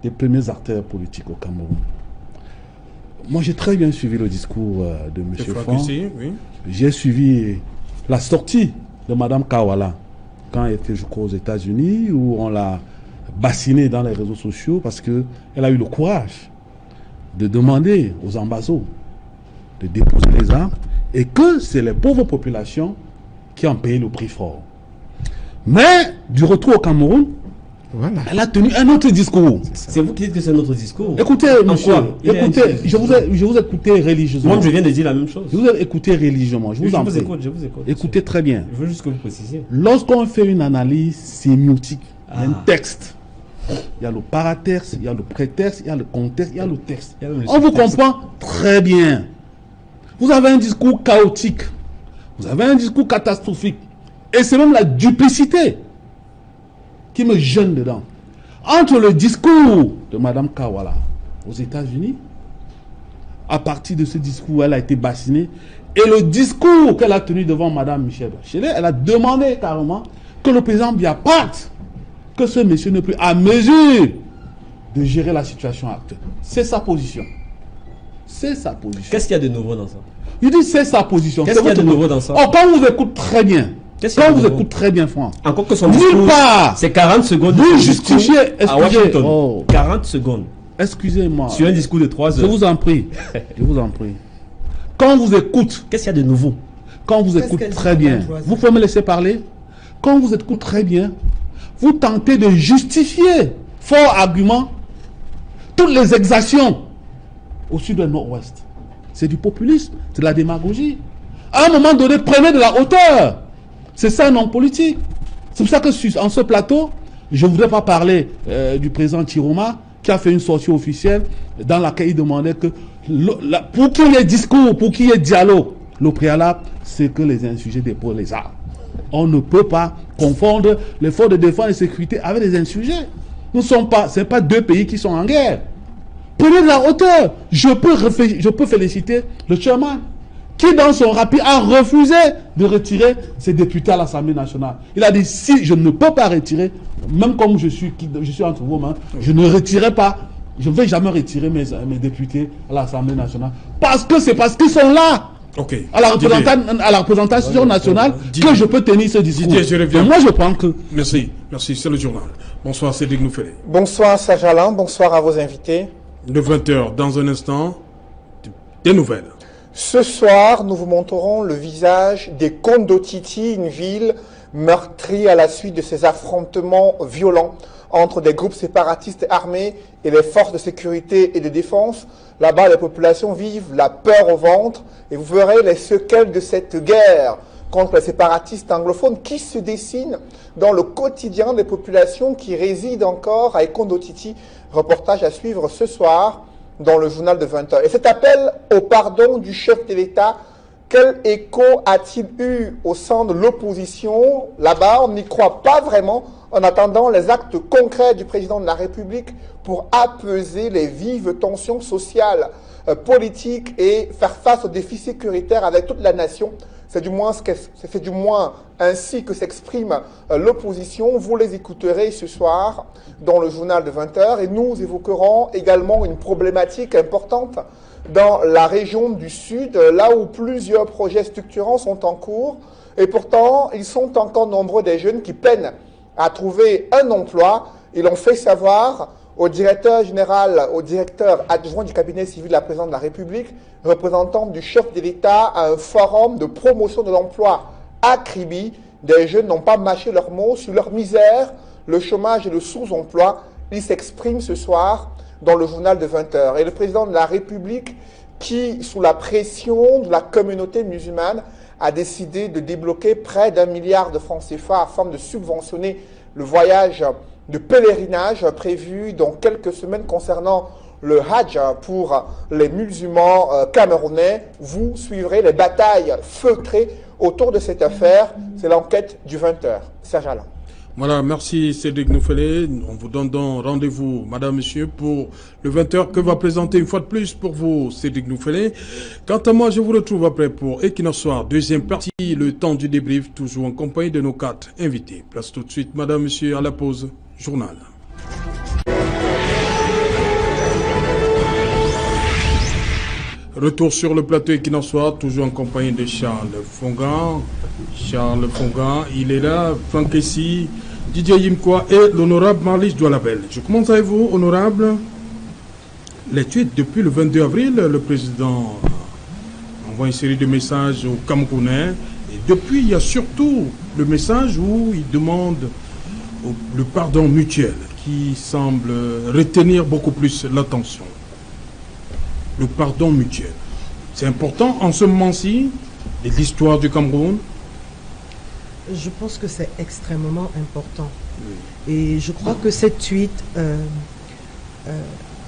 des premiers acteurs politiques au Cameroun. Moi, j'ai très bien suivi le discours de M. Franck. Oui. J'ai suivi la sortie de Mme Kawala quand elle était, je crois, aux États-Unis, où on l'a bassinée dans les réseaux sociaux parce qu'elle a eu le courage de demander aux ambassades de déposer les armes et que c'est les pauvres populations qui ont payé le prix fort. Mais, du retour au Cameroun, voilà, elle a tenu un autre discours. C'est vous qui dites que c'est un autre discours. Écoutez, monsieur, écoutez, je vous ai écouté religieusement. Moi, je viens de dire la même chose. Je vous ai écouté religieusement. Je vous écoute. Écoutez très bien. Je veux juste que vous précisiez. Lorsqu'on fait une analyse sémiotique d'un texte, il y a le paratexte, il y a le prétexte, il y a le contexte, il y a le texte. On vous comprend très bien. Vous avez un discours chaotique. Vous avez un discours catastrophique. Et c'est même la duplicité qui me gêne dedans. Entre le discours de Mme Kawala aux États-Unis, à partir de ce discours, elle a été bassinée, et le discours qu'elle a tenu devant Mme Michelle Bachelet, elle a demandé carrément que le président Biya parte, que ce monsieur n'est plus à mesure de gérer la situation actuelle. C'est sa position. C'est sa position. Qu'est-ce qu'il y a de nouveau dans ça? Il dit c'est sa position. Qu'est-ce qu'il y a de nouveau dans ça? Oh, quand on vous écoute très bien. Quand vous écoutez très bien, Franck. Encore que son discours, c'est 40 secondes. Vous justifiez, à Washington. 40 secondes. Excusez-moi. Sur un discours de 3 heures. Je vous en prie. Je vous en prie. Quand on vous écoute. Qu'est-ce qu'il y a de nouveau? Quand on vous écoute très bien. Vous pouvez me laisser parler? Quand on vous écoute très bien, vous tentez de justifier, fort argument, toutes les exactions au sud et nord-ouest. C'est du populisme, c'est de la démagogie. À un moment donné, prenez de la hauteur. C'est ça un homme politique. C'est pour ça que en ce plateau, je ne voudrais pas parler du président Chiroma qui a fait une sortie officielle dans laquelle il demandait que pour qu'il y ait discours, pour qu'il y ait dialogue, le préalable, c'est que les insurgés déposent les armes. On ne peut pas confondre les forces de défense et de sécurité avec les insurgés. Ce n'est pas deux pays qui sont en guerre. Prenez de la hauteur. Je peux féliciter le chairman qui, dans son rappel, a refusé de retirer ses députés à l'Assemblée nationale. Il a dit, si je ne peux pas retirer, même comme je suis entre vos mains, je ne retirerai pas, je ne vais jamais retirer mes députés à l'Assemblée nationale. Parce qu'ils sont là. Okay. À la représentation nationale que je peux tenir ce discours. Didier, je reviens. Moi, je pense que... Merci, c'est le journal. Bonsoir, Cédric Noufélé. Bonsoir, Serge Alain. Bonsoir à vos invités. De 20h, dans un instant, des nouvelles. Ce soir, nous vous montrerons le visage des Kondo Titi, une ville meurtrie à la suite de ces affrontements violents entre des groupes séparatistes armés et les forces de sécurité et de défense. Là-bas, les populations vivent la peur au ventre et vous verrez les séquelles de cette guerre contre les séparatistes anglophones qui se dessinent dans le quotidien des populations qui résident encore à Kondo Titi. Reportage à suivre ce soir dans le journal de 20h. Et cet appel au pardon du chef de l'État, quel écho a-t-il eu au sein de l'opposition? Là-bas, on n'y croit pas vraiment en attendant les actes concrets du président de la République pour apaiser les vives tensions sociales, politiques et faire face aux défis sécuritaires avec toute la nation. C'est du moins ainsi que s'exprime l'opposition. Vous les écouterez ce soir dans le journal de 20h. Et nous évoquerons également une problématique importante dans la région du Sud, là où plusieurs projets structurants sont en cours. Et pourtant, ils sont encore nombreux des jeunes qui peinent à trouver un emploi. Ils l'ont fait savoir au directeur général, au directeur adjoint du cabinet civil de la présidente de la République, représentant du chef de l'État à un forum de promotion de l'emploi à Kribi. Des jeunes n'ont pas mâché leurs mots sur leur misère, le chômage et le sous-emploi. Ils s'expriment ce soir dans le journal de 20h. Et le président de la République, qui, sous la pression de la communauté musulmane, a décidé de débloquer près d'1 milliard de francs CFA afin de subventionner le voyage de pèlerinage prévu dans quelques semaines concernant le Hajj pour les musulmans camerounais. Vous suivrez les batailles feutrées autour de cette affaire. C'est l'enquête du 20h. Serge Alain. Voilà, merci Cédric Noufélé. On vous donne donc rendez-vous, madame, monsieur, pour le 20h que va présenter une fois de plus pour vous Cédric Noufélé. Quant à moi, je vous retrouve après pour Equinox Soir, deuxième partie, le temps du débrief, toujours en compagnie de nos 4 invités. Place tout de suite, madame, monsieur, à la pause. Journal. Retour sur le plateau équinoxois, toujours en compagnie de Charles Fongan. Charles Fongan, il est là, Franck Essi, Didier Yimkwa et l'honorable Marlis Doualabel. Je commence avec vous, honorable. Les tweets depuis le 22 avril, le président envoie une série de messages aux Camerounais. Et depuis, il y a surtout le message où il demande le pardon mutuel qui semble retenir beaucoup plus l'attention. Le pardon mutuel. C'est important en ce moment-ci de l'histoire du Cameroun. Je pense que c'est extrêmement important. Oui. Et je crois que cette tweet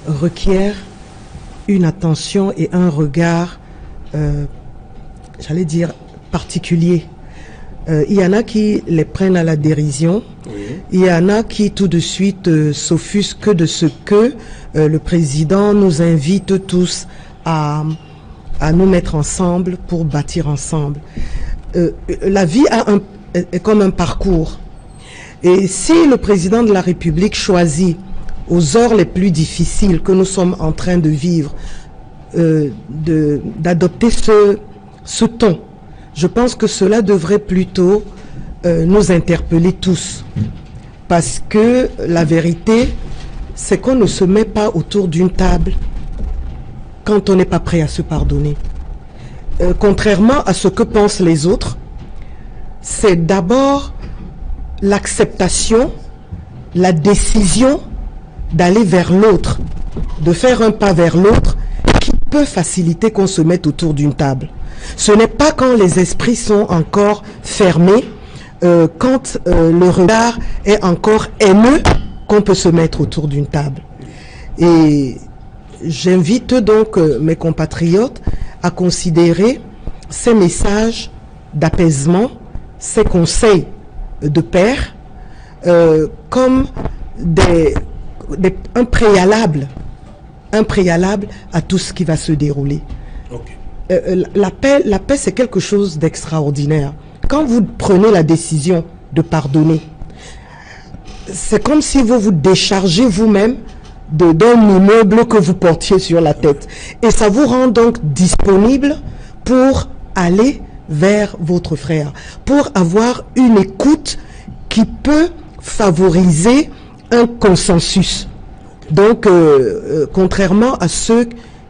requiert une attention et un regard, j'allais dire, particulier. Il y en a qui les prennent à la dérision. Oui. Il y en a qui tout de suite s'offusquent de ce que le président nous invite tous à nous mettre ensemble pour bâtir ensemble. La vie est comme un parcours. Et si le président de la République choisit aux heures les plus difficiles que nous sommes en train de vivre, d'adopter ce ton, je pense que cela devrait plutôt nous interpeller tous. Parce que la vérité, c'est qu'on ne se met pas autour d'une table quand on n'est pas prêt à se pardonner. Contrairement à ce que pensent les autres, c'est d'abord l'acceptation, la décision d'aller vers l'autre, de faire un pas vers l'autre qui peut faciliter qu'on se mette autour d'une table. Ce n'est pas quand les esprits sont encore fermés, quand le regard est encore haineux, qu'on peut se mettre autour d'une table. Et j'invite donc mes compatriotes à considérer ces messages d'apaisement, ces conseils de père, comme un préalable à tout ce qui va se dérouler. Okay. La paix, c'est quelque chose d'extraordinaire. Quand vous prenez la décision de pardonner, c'est comme si vous vous déchargez vous-même d'un immeuble que vous portiez sur la tête. Et ça vous rend donc disponible pour aller vers votre frère, pour avoir une écoute qui peut favoriser un consensus. Donc, contrairement à ceux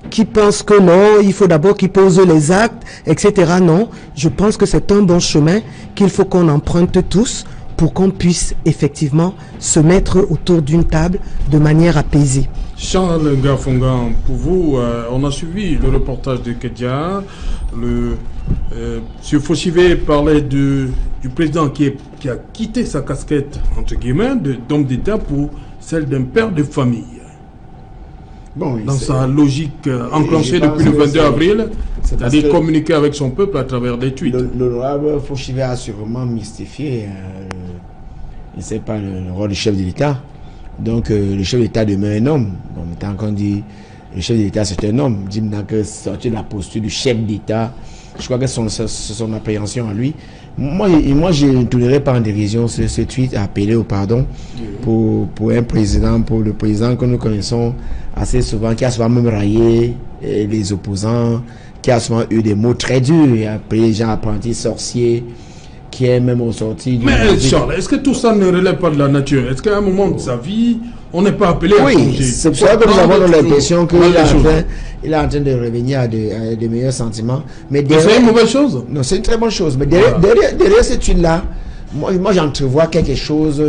qui pensent que non, il faut d'abord qu'ils posent les actes, etc. Non, je pense que c'est un bon chemin qu'il faut qu'on emprunte tous pour qu'on puisse effectivement se mettre autour d'une table de manière apaisée. Charles Ngafongan, pour vous, on a suivi le reportage de Kedia. M. Fauchivé parlait du président qui a quitté sa casquette, entre guillemets, d'homme d'État pour celle d'un père de famille. Bon, dans sa logique enclenchée depuis le 22 avril, c'est-à-dire communiquer avec son peuple à travers des tweets. L'honorable Fauchivé a sûrement mystifié, je ne sais pas, le rôle du chef de l'État. Donc, le chef de l'État demeure un homme. Bon, tant qu'on dit le chef de l'État, c'est un homme. Dit que sortir de la posture du chef d'État, je crois que c'est son appréhension à lui. Moi je ne tolérerai pas en dérision ce tweet appelé au pardon pour un président, pour le président que nous connaissons assez souvent, qui a souvent même raillé les opposants, qui a souvent eu des mots très durs, et appelé les gens apprentis sorciers, qui est même ressorti. Mais Charles, est-ce que tout ça ne relève pas de la nature? Est-ce qu'à un moment de sa vie, on n'est pas appelé à changer? C'est pour ça que nous avons l'impression qu'il est en train de revenir à de meilleurs sentiments. Mais c'est une mauvaise chose? Non, c'est une très bonne chose. Mais derrière cette huile-là, moi j'entrevois quelque chose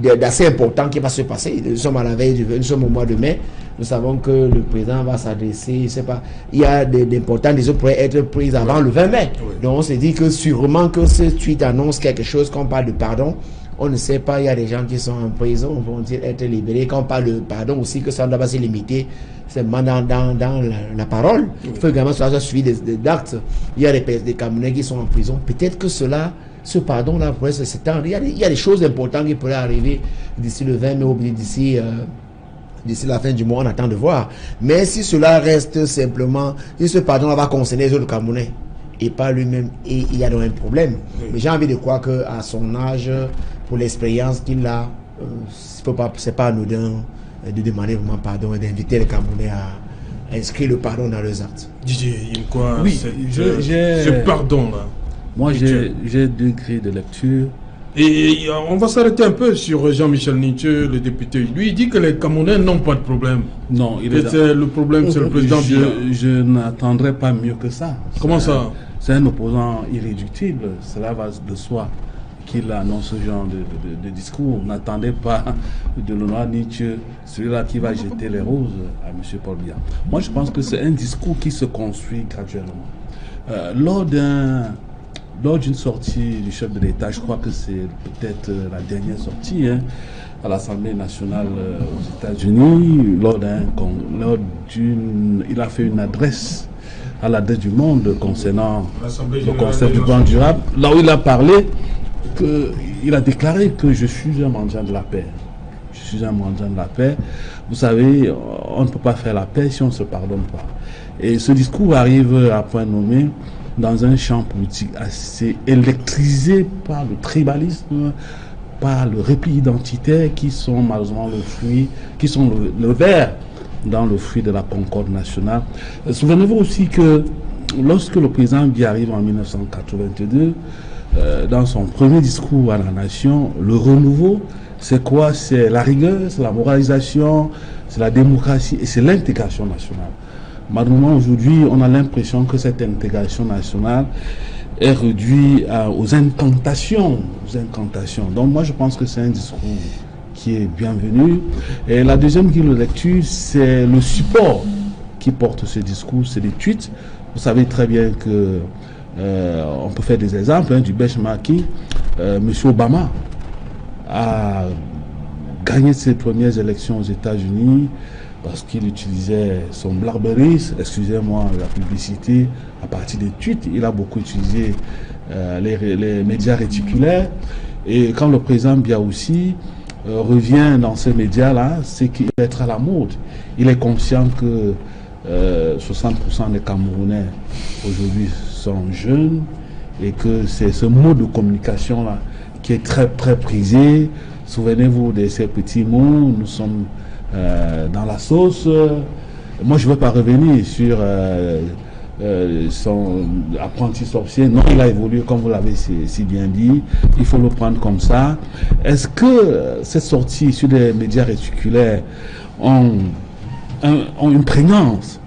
d'assez important qui va se passer. Nous sommes à la veille, nous sommes au mois de mai. Nous savons que le président va s'adresser, je sais pas, il y a d'importantes décisions qui pourraient être prises avant le 20 mai. Oui. Donc on se dit que sûrement que ce tweet annonce quelque chose, qu'on parle de pardon. On ne sait pas, il y a des gens qui sont en prison, vont-ils être libérés. Quand on parle de pardon aussi, que ça ne doit pas se limiter seulement dans la parole. Oui. Il faut également que ça soit suivi d'actes. Il y a des Camerounais qui sont en prison. Peut-être que ce pardon-là pourrait s'étendre. Il y a des choses importantes qui pourraient arriver d'ici le 20 mai ou d'ici la fin du mois, on attend de voir. Mais si cela reste simplement, si ce pardon va concerner les autres Camerounais et pas lui-même, et il y a donc un problème. Oui. Mais j'ai envie de croire qu'à son âge, pour l'expérience qu'il a, c'est pas anodin de demander vraiment pardon et d'inviter les Camerounais à inscrire le pardon dans leurs actes. Didier, quoi oui, ce pardon-là? Moi, j'ai 2 grilles de lecture. Et on va s'arrêter un peu sur Jean-Michel Nietzsche, le député. Lui, il dit que les Camerounais n'ont pas de problème. Non, le problème, c'est le président Biya. Je n'attendrai pas mieux que ça. Comment ça? C'est un opposant irréductible. Cela va de soi qu'il annonce ce genre de discours. N'attendez pas de l'honneur Nietzsche, celui-là qui va jeter les roses à M. Paul Biya. Moi, je pense que c'est un discours qui se construit graduellement. Lors d'une sortie du chef de l'État, je crois que c'est peut-être la dernière sortie à l'Assemblée nationale aux États-Unis, il a fait une adresse à l'adresse du monde concernant le concept du plan durable, là où il a parlé, il a déclaré que je suis un mendiant de la paix. Je suis un mendiant de la paix. Vous savez, on ne peut pas faire la paix si on ne se pardonne pas. Et ce discours arrive à point nommé dans un champ politique assez électrisé par le tribalisme, par le repli identitaire qui sont malheureusement le fruit, qui sont le ver dans le fruit de la concorde nationale. Souvenez-vous aussi que lorsque le président Biya arrive en 1982, dans son premier discours à la nation, le renouveau, c'est quoi? C'est la rigueur, c'est la moralisation, c'est la démocratie et c'est l'intégration nationale. Malheureusement, aujourd'hui, on a l'impression que cette intégration nationale est réduite aux incantations. Donc moi, je pense que c'est un discours qui est bienvenu. Et la deuxième grille de lecture, c'est le support qui porte ce discours, c'est les tweets. Vous savez très bien que on peut faire des exemples du benchmarking. M. Obama a gagné ses premières élections aux États-Unis parce qu'il utilisait son Blackberry, excusez-moi la publicité, à partir des tweets. Il a beaucoup utilisé les médias réticulaires. Et quand le président Biya aussi revient dans ces médias-là, c'est qu'il va être à la mode. Il est conscient que 60% des Camerounais aujourd'hui sont jeunes et que c'est ce mode de communication-là qui est très très prisé. Souvenez-vous de ces petits mots, nous sommes dans la sauce. Moi, je ne veux pas revenir sur son apprenti sorcier. Non, il a évolué, comme vous l'avez si bien dit. Il faut le prendre comme ça. Est-ce que ces sorties sur les médias réticulaires ont une prégnance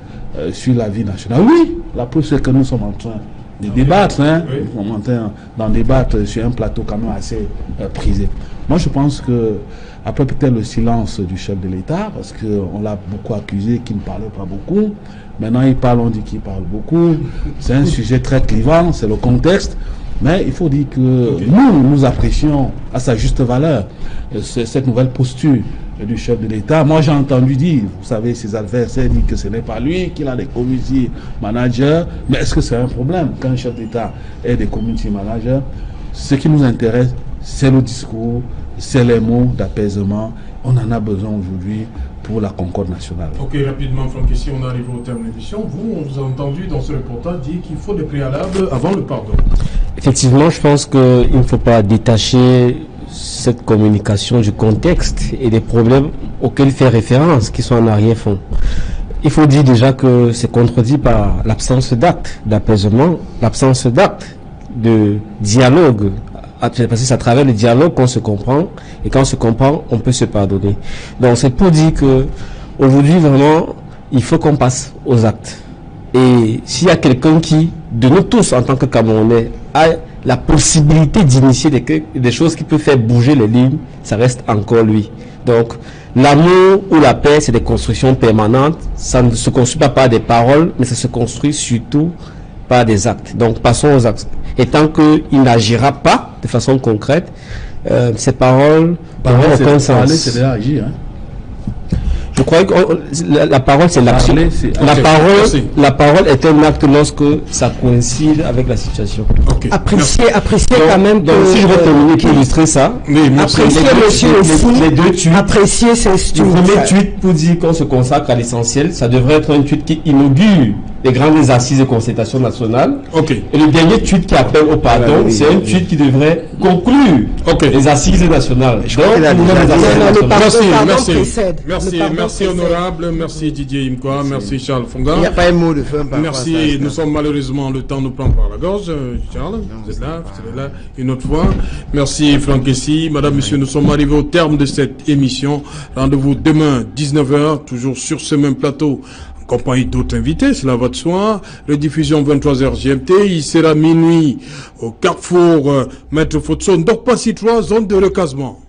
sur la vie nationale? Oui, la preuve c'est que nous sommes en train de débattre. Nous sommes en train d'en débattre sur un plateau quand même assez prisé. Moi, je pense que après peut-être le silence du chef de l'État, parce qu'on l'a beaucoup accusé qu'il ne parlait pas beaucoup. Maintenant, il parle, on dit qu'il parle beaucoup. C'est un sujet très clivant, c'est le contexte. Mais il faut dire que nous apprécions à sa juste valeur cette nouvelle posture du chef de l'État. Moi, j'ai entendu dire, vous savez, ses adversaires disent que ce n'est pas lui, qu'il a des community managers. Mais est-ce que c'est un problème quand un chef d'État ait des community managers? Ce qui nous intéresse, c'est le discours, c'est les mots d'apaisement. On en a besoin aujourd'hui pour la concorde nationale. Ok, rapidement, Franck, ici on arrive au terme de l'émission. On vous a entendu dans ce reportage dire qu'il faut des préalables avant le pardon. Effectivement, je pense qu'il ne faut pas détacher cette communication du contexte et des problèmes auxquels il fait référence, qui sont en arrière-fond. Il faut dire déjà que c'est contredit par l'absence d'actes d'apaisement, l'absence d'actes de dialogue. Parce que c'est à travers le dialogue qu'on se comprend, et quand on se comprend, on peut se pardonner. Donc c'est pour dire que aujourd'hui vraiment, il faut qu'on passe aux actes. Et s'il y a quelqu'un qui, de nous tous en tant que Camerounais, a la possibilité d'initier des choses qui peuvent faire bouger les lignes, ça reste encore lui. Donc l'amour ou la paix, c'est des constructions permanentes. Ça ne se construit pas par des paroles, mais ça se construit surtout par des actes. Donc passons aux actes. Et tant qu'il n'agira pas de façon concrète, ces paroles n'auront aucun sens. Parler, c'est déjà agir. Je crois que la parole, c'est l'action. La parole est un acte lorsque ça coïncide avec la situation. Okay. Apprécier quand même. Donc, si je veux terminer pour illustrer ça, apprécier monsieur aussi. Les deux tweets. Apprécier, c'est le premier tweet pour dire qu'on se consacre à l'essentiel. Ça devrait être un tweet qui inaugure des grandes assises de concertation nationale. Okay. Et le dernier tweet qui appelle au pardon, c'est un tweet qui devrait conclure les assises nationales. Merci honorable, merci Didier Imkwa, merci Charles Fonga. Il n'y a pas un mot de fin par merci, nous sommes malheureusement, le temps nous prend par la gorge. Charles, vous êtes là une autre fois. Merci Franck Essi. Madame, Monsieur, nous sommes arrivés au terme de cette émission. Rendez-vous demain, 19h, toujours sur ce même plateau. Compagnie d'autres invités, cela va de soi. Rediffusion 23h GMT. Il sera minuit au Carrefour Maître Fotson. Donc, pas si 3 zones de recasement.